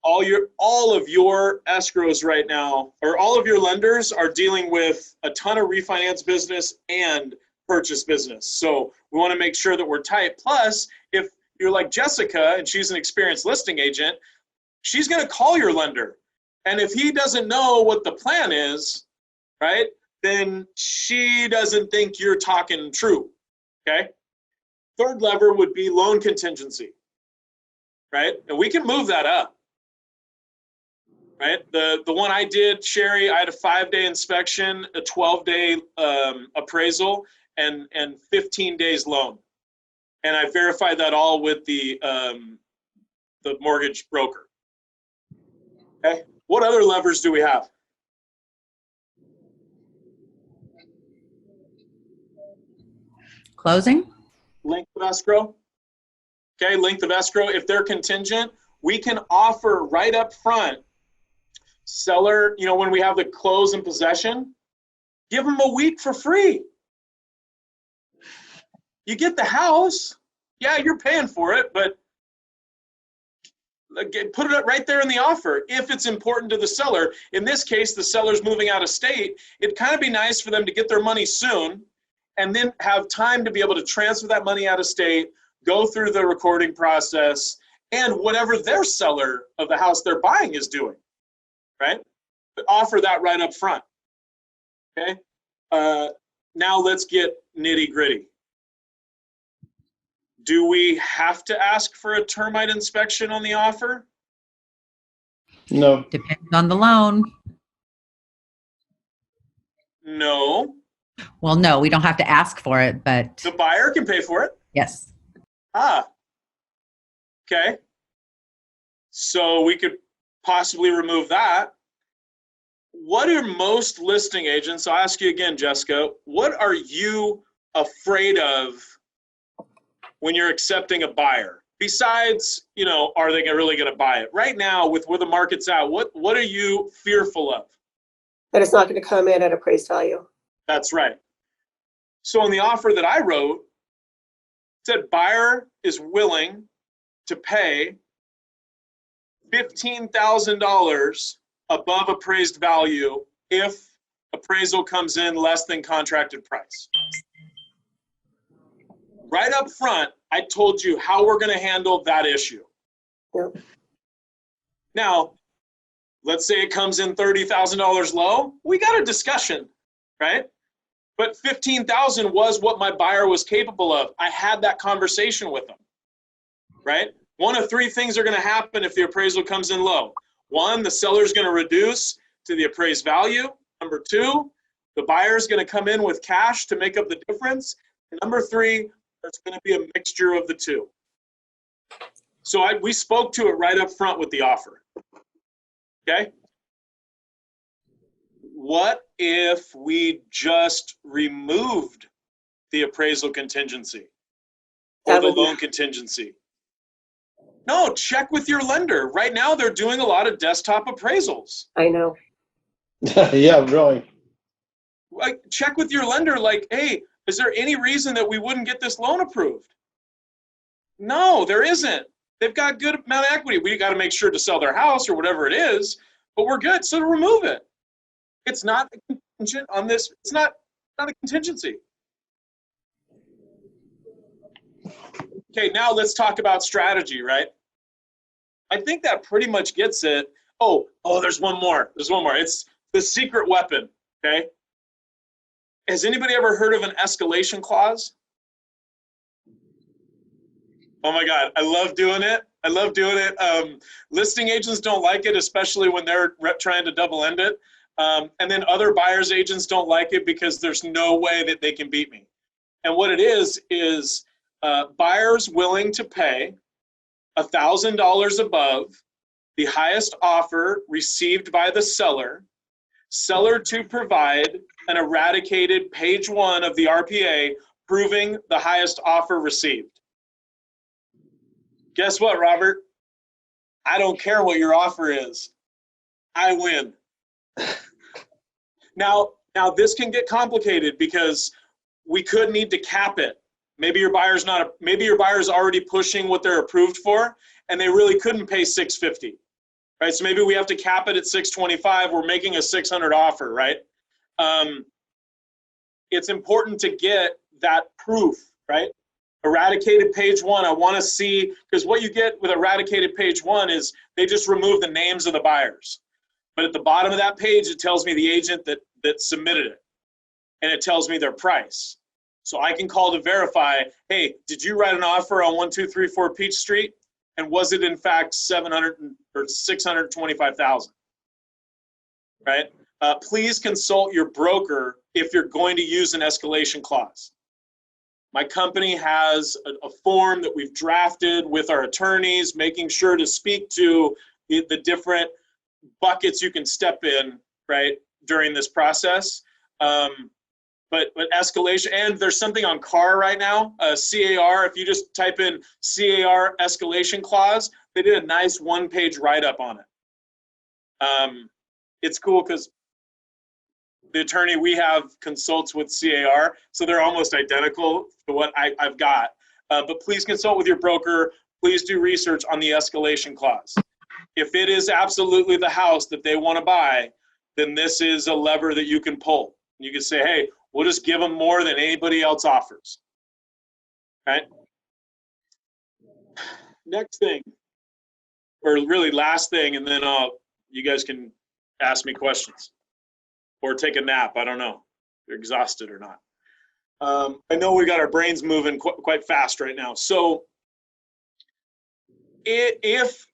All of your escrows right now, or all of your lenders, are dealing with a ton of refinance business and purchase business. So we want to make sure that we're tight. Plus, if you're like Jessica and she's an experienced listing agent, she's going to call your lender. And if he doesn't know what the plan is, right, then she doesn't think you're talking true, okay? Third lever would be loan contingency, right? And we can move that up, right? The one I did, Sherry, I had a 5-day inspection, a 12-day appraisal, and 15 days loan. And I verified that all with the mortgage broker. Okay, what other levers do we have? Closing? Length of escrow. Okay, length of escrow. If they're contingent, we can offer right up front, seller, when we have the close and possession, give them a week for free. You get the house, yeah, you're paying for it, but put it right there in the offer if it's important to the seller. In this case, the seller's moving out of state. It'd kind of be nice for them to get their money soon and then have time to be able to transfer that money out of state, go through the recording process, and whatever their seller of the house they're buying is doing, right? But offer that right up front, okay? Now let's get nitty gritty. Do we have to ask for a termite inspection on the offer? No. Depends on the loan. No. Well, no, we don't have to ask for it, but The buyer can pay for it. yes. Okay. So we could possibly remove that. What are most listing agents, I'll ask you again, Jessica, what are you afraid of when you're accepting a buyer? Besides, are they really going to buy it? Right now, with where the market's at, what are you fearful of? That it's not going to come in at appraised value. That's right. So in the offer that I wrote, it said buyer is willing to pay $15,000 above appraised value if appraisal comes in less than contracted price. Right up front, I told you how we're going to handle that issue. Yep. Now, let's say it comes in $30,000 low. We got a discussion, right? But $15,000 was what my buyer was capable of. I had that conversation with them, right? One of 3 things are going to happen if the appraisal comes in low. 1, the seller's going to reduce to the appraised value. Number 2, the buyer's going to come in with cash to make up the difference. And number 3, there's going to be a mixture of the 2. So we spoke to it right up front with the offer. Okay? What if we just removed the appraisal contingency or the loan contingency? No, check with your lender. Right now, they're doing a lot of desktop appraisals. I know. Yeah, really. Like, check with your lender, like, hey, is there any reason that we wouldn't get this loan approved? No, there isn't. They've got good amount of equity. We got to make sure to sell their house or whatever it is, but we're good. So to remove it. It's not a contingent on this. It's not a contingency. Okay, now let's talk about strategy, right? I think that pretty much gets it. Oh, there's one more. It's the secret weapon, okay? Has anybody ever heard of an escalation clause? Oh my God, I love doing it. I love doing it. Listing agents don't like it, especially when they're trying to double end it. And then other buyers agents don't like it because there's no way that they can beat me. And what it is buyers willing to pay $1,000 above the highest offer received by the seller to provide an eradicated page 1 of the RPA proving the highest offer received. Guess what, Robert? I don't care what your offer is. I win. Now this can get complicated because we could need to cap it. Maybe your buyer's already pushing what they're approved for, and they really couldn't pay $650, right? So maybe we have to cap it at $625. We're making a $600 offer, right? It's important to get that proof, right? Eradicated page 1, I want to see, because what you get with eradicated page 1 is they just remove the names of the buyers. But at the bottom of that page, it tells me the agent that submitted it, and it tells me their price. So I can call to verify, hey, did you write an offer on 1234 Peach Street? And was it in fact $625,000? Right? Please consult your broker if you're going to use an escalation clause. My company has a form that we've drafted with our attorneys, making sure to speak to the different buckets you can step in, right, during this process. But escalation, and there's something on CAR right now, CAR. If you just type in CAR escalation clause, they did a nice 1-page write-up on it. It's cool because the attorney we have consults with CAR, so they're almost identical to what I've got. But please consult with your broker. Please do research on the escalation clause. If it is absolutely the house that they want to buy, then this is a lever that you can pull. You can say, hey, we'll just give them more than anybody else offers, right? Next thing, or really last thing, and then you guys can ask me questions or take a nap. I don't know if you're exhausted or not. I know we got our brains moving quite fast right now. So if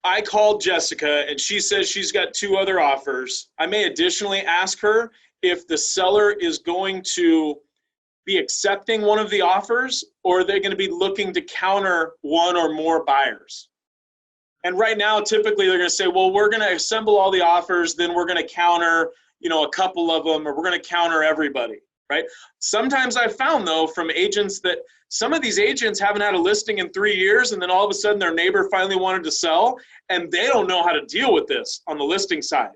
I called Jessica and she says she's got 2 other offers, I may additionally ask her if the seller is going to be accepting one of the offers, or are they going to be looking to counter one or more buyers. And right now, typically they're going to say, well, we're going to assemble all the offers, then we're going to counter, a couple of them, or we're going to counter everybody, right? Sometimes I've found, though, from agents that some of these agents haven't had a listing in 3 years, and then all of a sudden their neighbor finally wanted to sell, and they don't know how to deal with this on the listing side.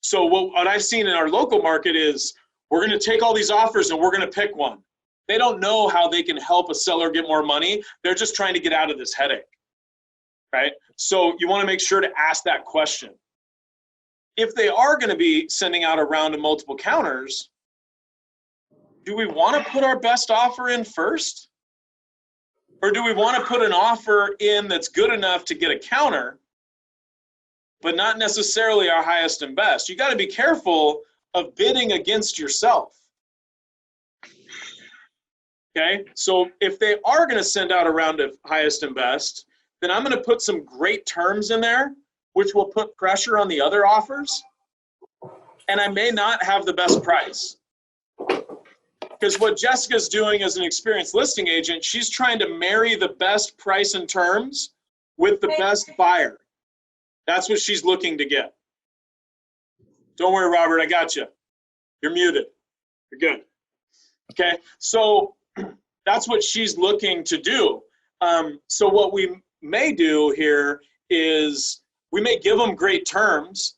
So what I've seen in our local market is we're going to take all these offers and we're going to pick one. They don't know how they can help a seller get more money. They're just trying to get out of this headache, right? So you want to make sure to ask that question. If they are going to be sending out a round of multiple counters, do we want to put our best offer in first? Or do we want to put an offer in that's good enough to get a counter, but not necessarily our highest and best? You got to be careful of bidding against yourself. Okay, so if they are going to send out a round of highest and best, then I'm going to put some great terms in there, which will put pressure on the other offers, and I may not have the best price. Because what Jessica's doing as an experienced listing agent, she's trying to marry the best price and terms with the best buyer. That's what she's looking to get. Don't worry, Robert, I got you. You're muted. You're good. Okay, so that's what she's looking to do. So what we may do here is we may give them great terms,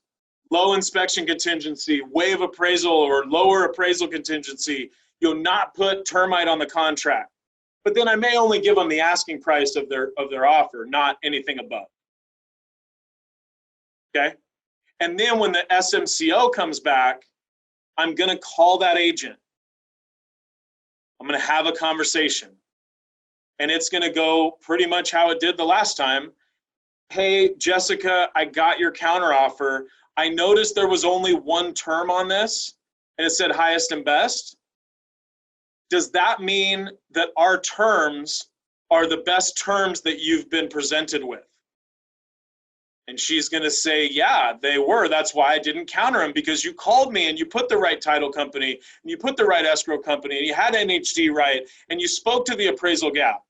low inspection contingency, waive appraisal or lower appraisal contingency. You'll not put termite on the contract. But then I may only give them the asking price of their offer, not anything above. Okay? And then when the SMCO comes back, I'm going to call that agent. I'm going to have a conversation. And it's going to go pretty much how it did the last time. Hey, Jessica, I got your counteroffer. I noticed there was only one term on this, and it said highest and best. Does that mean that our terms are the best terms that you've been presented with? And she's going to say, yeah, they were. That's why I didn't counter them, because you called me and you put the right title company and you put the right escrow company and you had NHD right and you spoke to the appraisal gap.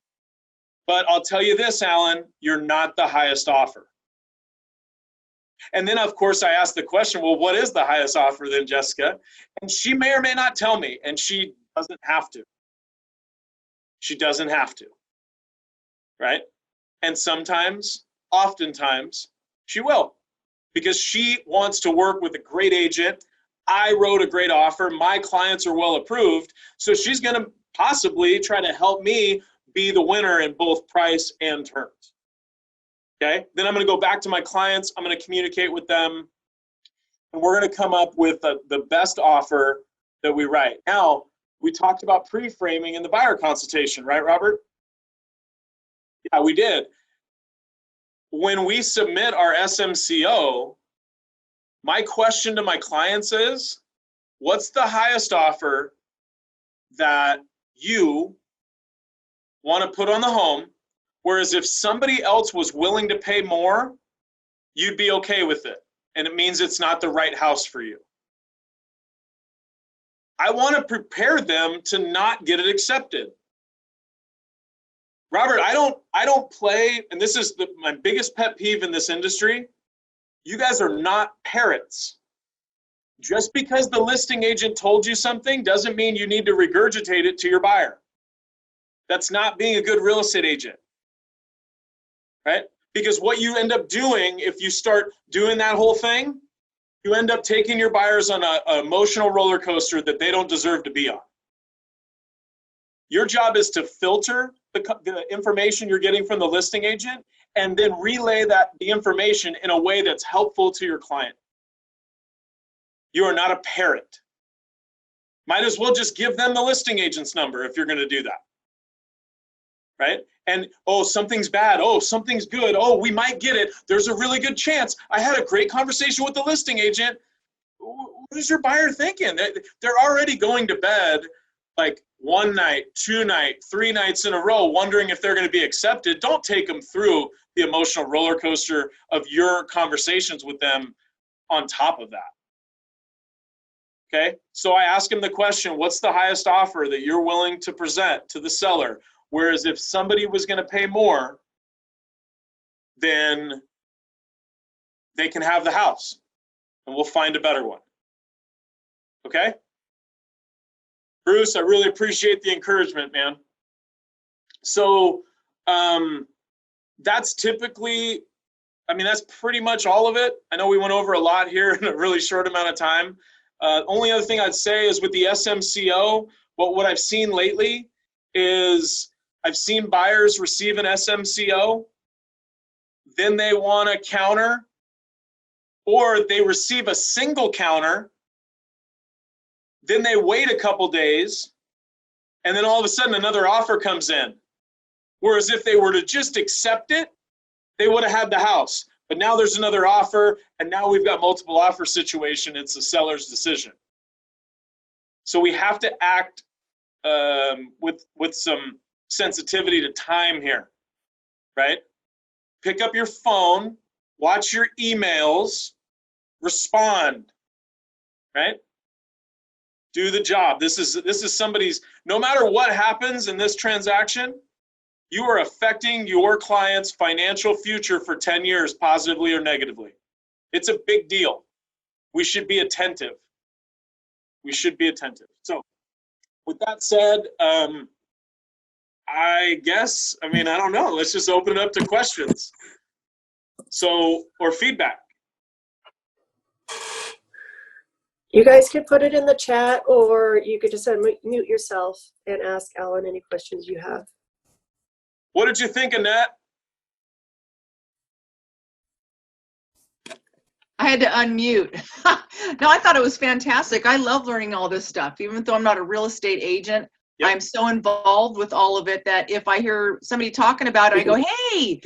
But I'll tell you this, Alan, you're not the highest offer. And then, of course, I asked the question, well, what is the highest offer then, Jessica? And she may or may not tell me, and she doesn't have to. She doesn't have to, right? And sometimes, oftentimes, she will, because she wants to work with a great agent. I wrote a great offer. My clients are well approved. So she's going to possibly try to help me be the winner in both price and terms. Okay? Then I'm going to go back to my clients. I'm going to communicate with them. And we're going to come up with the best offer that we write. Now, we talked about pre-framing in the buyer consultation, right, Robert? Yeah, we did. When we submit our SMCO, my question to my clients is, what's the highest offer that you want to put on the home? Whereas if somebody else was willing to pay more, you'd be okay with it. And it means it's not the right house for you. I want to prepare them to not get it accepted. Robert, I don't play, and this is my biggest pet peeve in this industry. You guys are not parrots. Just because the listing agent told you something doesn't mean you need to regurgitate it to your buyer. That's not being a good real estate agent, right? Because what you end up doing, if you start doing that whole thing, you end up taking your buyers on an emotional roller coaster that they don't deserve to be on. Your job is to filter the information you're getting from the listing agent and then relay the information in a way that's helpful to your client. You are not a parrot. Might as well just give them the listing agent's number if you're going to do that. Right? And, oh, something's bad. Oh, something's good. Oh, we might get it. There's a really good chance. I had a great conversation with the listing agent. What is your buyer thinking? They're already going to bed like one night, 2 nights, 3 nights in a row, wondering if they're going to be accepted. Don't take them through the emotional roller coaster of your conversations with them on top of that. Okay, so I ask them the question, what's the highest offer that you're willing to present to the seller? Whereas if somebody was going to pay more, then they can have the house and we'll find a better one. Okay? Bruce, I really appreciate the encouragement, man. So that's typically, that's pretty much all of it. I know we went over a lot here in a really short amount of time. Only other thing I'd say is with the SMCO, what I've seen lately is I've seen buyers receive an SMCO, then they want a counter, or they receive a single counter, then they wait a couple days, and then all of a sudden another offer comes in. Whereas if they were to just accept it, they would have had the house. But now there's another offer, and now we've got multiple offer situation. It's the seller's decision. So we have to act with some sensitivity to time here, right? Pick up your phone, watch your emails, respond, right? Do the job. This is somebody's, no matter what happens in this transaction, you are affecting your client's financial future for 10 years, positively or negatively. It's a big deal. We should be attentive. We should be attentive. So with that said, I guess, I don't know. Let's just open it up to questions. So, or feedback. You guys can put it in the chat, or you could just mute yourself and ask Alan any questions you have. What did you think, Annette? I had to unmute. No, I thought it was fantastic. I love learning all this stuff. Even though I'm not a real estate agent, yep. I'm so involved with all of it that if I hear somebody talking about it, I go, hey,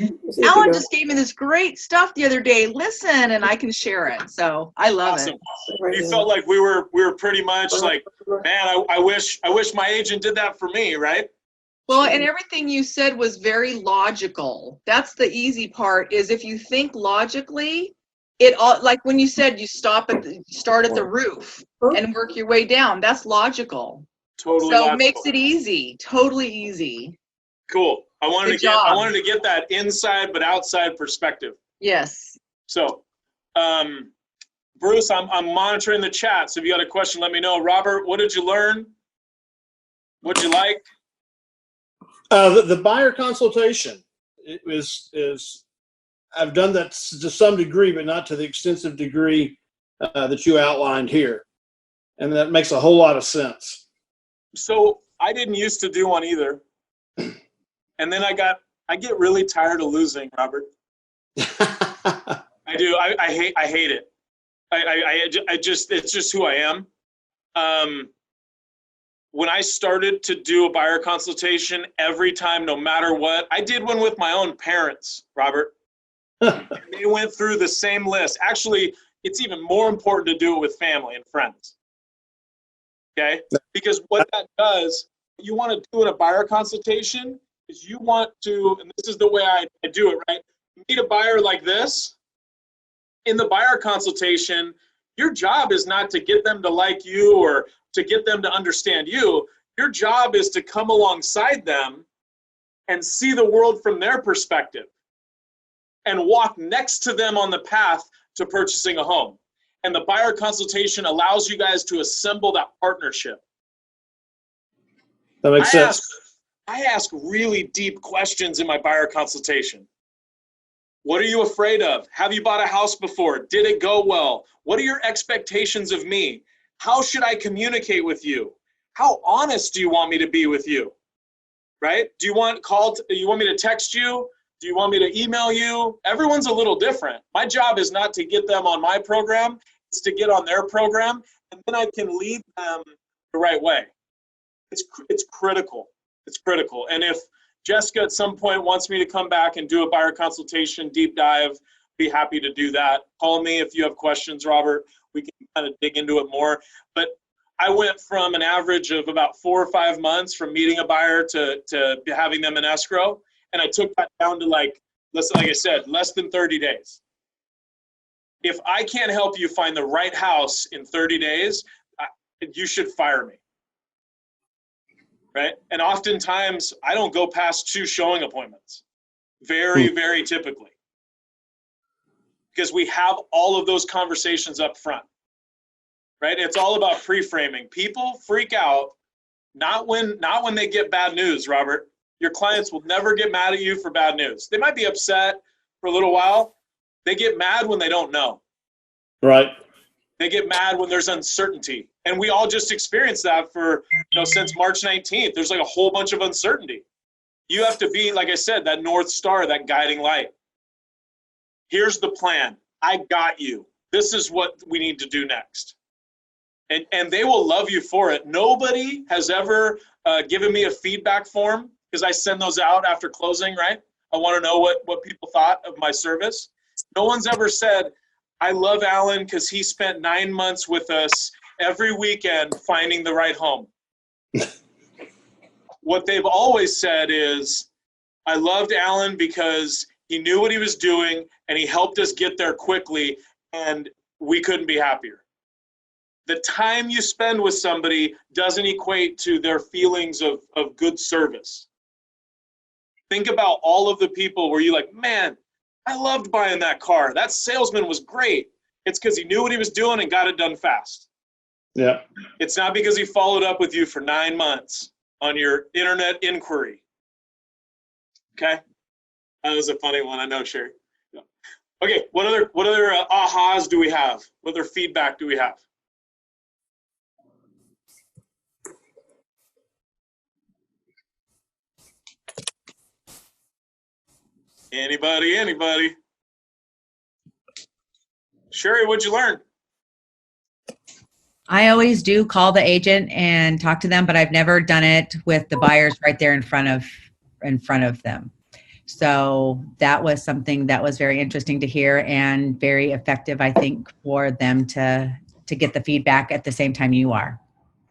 Alan just gave me this great stuff the other day. Listen, and I can share it. So I love it. You felt like we were pretty much like, man, I wish my agent did that for me, right? Well, and everything you said was very logical. That's the easy part, is if you think logically, it all, like when you said you start at the roof and work your way down, that's logical. Totally So logical. it makes it easy, totally easy. Cool. I wanted Good job. I wanted to get that inside but outside perspective. Yes. So, Bruce, I'm monitoring the chat. So if you got a question, let me know. Robert, what did you learn? What'd you like? The buyer consultation is I've done that to some degree, but not to the extensive degree that you outlined here. And that makes a whole lot of sense. So I didn't used to do one either. And then I get really tired of losing, Robert. I do. I hate it. I just, it's just who I am. When I started to do a buyer consultation, every time, no matter what, I did one with my own parents, Robert. They went through the same list. Actually, it's even more important to do it with family and friends. Okay? Because what that does, you want to do in a buyer consultation is you want to, and this is the way I do it, right? You meet a buyer like this. In the buyer consultation, your job is not to get them to like you or to get them to understand you. Your job is to come alongside them and see the world from their perspective and walk next to them on the path to purchasing a home. And the buyer consultation allows you guys to assemble that partnership. That makes sense. I ask really deep questions in my buyer consultation. What are you afraid of? Have you bought a house before? Did it go well? What are your expectations of me? How should I communicate with you? How honest do you want me to be with you? Right? Do you want me to text you? Do you want me to email you? Everyone's a little different. My job is not to get them on my program. It's to get on their program, and then I can lead them the right way. It's critical. It's critical. And if Jessica at some point wants me to come back and do a buyer consultation deep dive, be happy to do that. Call me if you have questions, Robert. We can kind of dig into it more. But I went from an average of about 4 or 5 months from meeting a buyer to having them in escrow. And I took that down to like I said, less than 30 days. If I can't help you find the right house in 30 days, you should fire me. Right? And oftentimes I don't go past 2 showing appointments. Very, very typically. Because we have all of those conversations up front. Right? It's all about pre-framing. People freak out not when they get bad news, Robert. Your clients will never get mad at you for bad news. They might be upset for a little while. They get mad when they don't know. Right. They get mad when there's uncertainty. And we all just experienced that for, since March 19th. There's like a whole bunch of uncertainty. You have to be, like I said, that North Star, that guiding light. Here's the plan. I got you. This is what we need to do next. And they will love you for it. Nobody has ever given me a feedback form, because I send those out after closing, right? I want to know what people thought of my service. No one's ever said, I love Alan because he spent 9 months with us every weekend finding the right home. What they've always said is, I loved Alan because he knew what he was doing and he helped us get there quickly, and we couldn't be happier. The time you spend with somebody doesn't equate to their feelings of good service. Think about all of the people where you're like, man, I loved buying that car. That salesman was great. It's because he knew what he was doing and got it done fast. Yeah. It's not because he followed up with you for 9 months on your internet inquiry. Okay? That was a funny one. I know, Sherry. Yeah. Okay, what other ahas do we have? What other feedback do we have? Anybody? Sherry, what'd you learn? I always do call the agent and talk to them, but I've never done it with the buyers right there in front of them. So that was something that was very interesting to hear and very effective, I think, for them to get the feedback at the same time you are.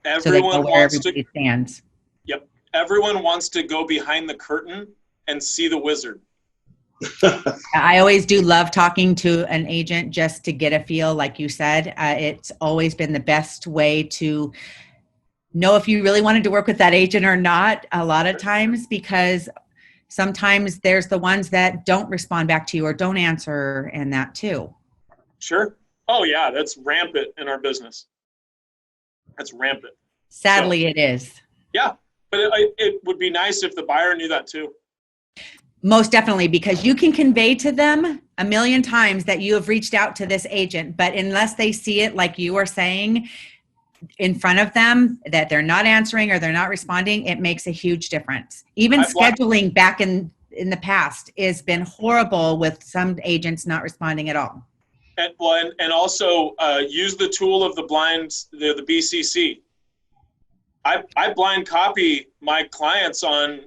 Everyone so they know where wants everybody stands. Yep. everyone wants to go behind the curtain and see the wizard. I always do love talking to an agent just to get a feel, like you said. It's always been the best way to know if you really wanted to work with that agent or not, a lot of times, because sometimes there's the ones that don't respond back to you or don't answer, and that too. Sure. Oh yeah, that's rampant in our business. That's rampant. Sadly, it is. Yeah, but it would be nice if the buyer knew that too. Most definitely, because you can convey to them a million times that you have reached out to this agent, but unless they see it, like you are saying, in front of them, that they're not answering or they're not responding, it makes a huge difference. Even scheduling back in the past has been horrible with some agents not responding at all. And also use the tool of the BCC. I blind copy my clients on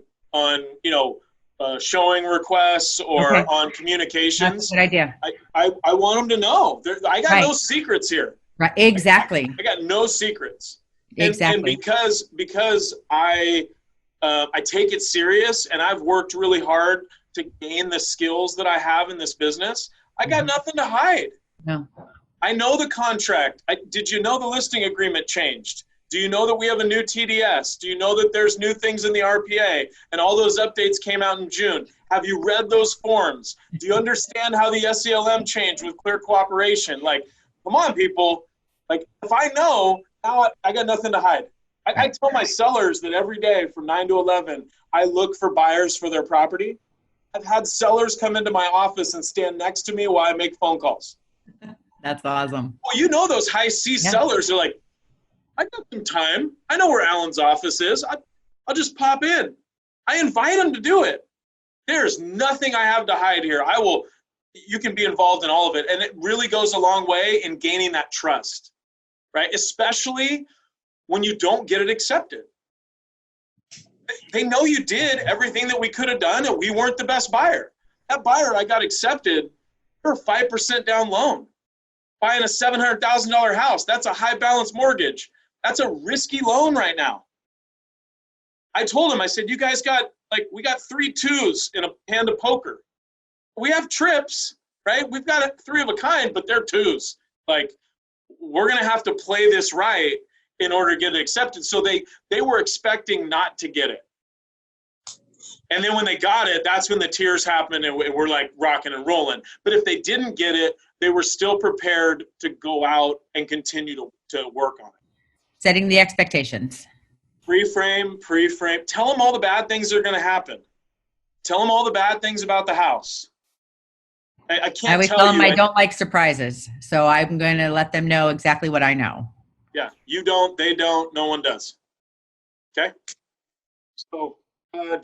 showing requests or on communications. That's a good idea. I want them to know. I got no secrets here. Right. Exactly. I got no secrets. Exactly. And because I take it serious and I've worked really hard to gain the skills that I have in this business, I got nothing to hide. No. I know the contract. Did you know the listing agreement changed? Do you know that we have a new TDS? Do you know that there's new things in the RPA and all those updates came out in June? Have you read those forms? Do you understand how the SELM changed with clear cooperation? Like, come on, people. Like, if I know, now I got nothing to hide. I tell my sellers that every day from 9 to 11, I look for buyers for their property. I've had sellers come into my office and stand next to me while I make phone calls. That's awesome. Well, you know those high C sellers are like, I got some time. I know where Alan's office is. I'll just pop in. I invite him to do it. There's nothing I have to hide here. You can be involved in all of it. And it really goes a long way in gaining that trust, right? Especially when you don't get it accepted. They know you did everything that we could have done and we weren't the best buyer. That buyer I got accepted for a 5% down loan. Buying a $700,000 house, that's a high balance mortgage. That's a risky loan right now. I told him, I said, you guys we got 3 2s in a hand of poker. We have trips, right? We've got 3 of a kind, but they're 2s. Like, we're going to have to play this right in order to get it accepted. So they were expecting not to get it. And then when they got it, that's when the tears happened and we're like rocking and rolling. But if they didn't get it, they were still prepared to go out and continue to work on it. Setting the expectations. Pre-frame. Tell them all the bad things that are going to happen. Tell them all the bad things about the house. I can't I always tell tell them you. I don't like surprises. So I'm going to let them know exactly what I know. Yeah, you don't, they don't, no one does. Okay? So,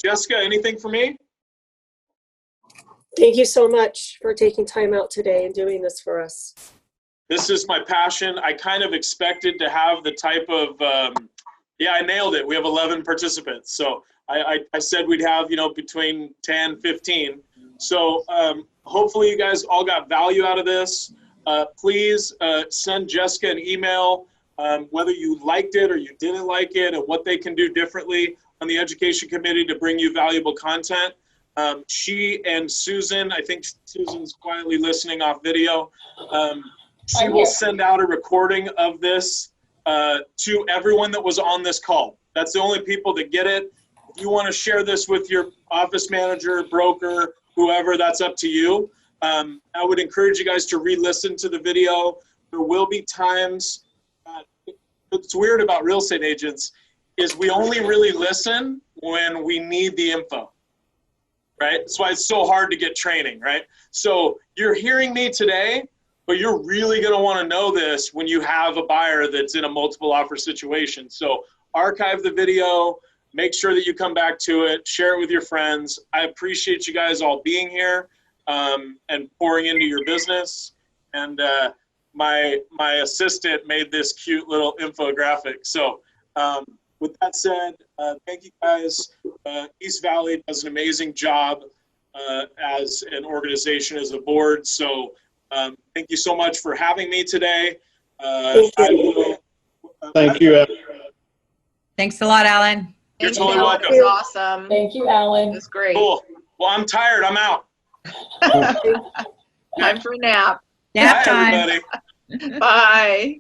Jessica, anything for me? Thank you so much for taking time out today and doing this for us. This is my passion. I kind of expected to have the type of, I nailed it. We have 11 participants. So I said we'd have, between 10, 15. So hopefully you guys all got value out of this. Please send Jessica an email, whether you liked it or you didn't like it and what they can do differently on the education committee to bring you valuable content. She and Susan, I think Susan's quietly listening off video. She will send out a recording of this to everyone that was on this call. That's the only people that get it. If you want to share this with your office manager, broker, whoever, that's up to you. I would encourage you guys to re-listen to the video. There will be times, what's weird about real estate agents is we only really listen when we need the info, right? That's why it's so hard to get training, right? So you're hearing me today, but you're really going to want to know this when you have a buyer that's in a multiple offer situation. So archive the video, make sure that you come back to it, share it with your friends. I appreciate you guys all being here and pouring into your business. And my assistant made this cute little infographic. So with that said, thank you guys. East Valley does an amazing job as an organization, as a board. So thank you so much for having me today. Thank you. Thank you. Thanks a lot, Alan. You're Thank totally you. welcome. It was awesome. Thank you, Alan. It was great. Cool. Well, I'm tired. I'm out. Time for a nap. Nap Bye, time. everybody. Bye.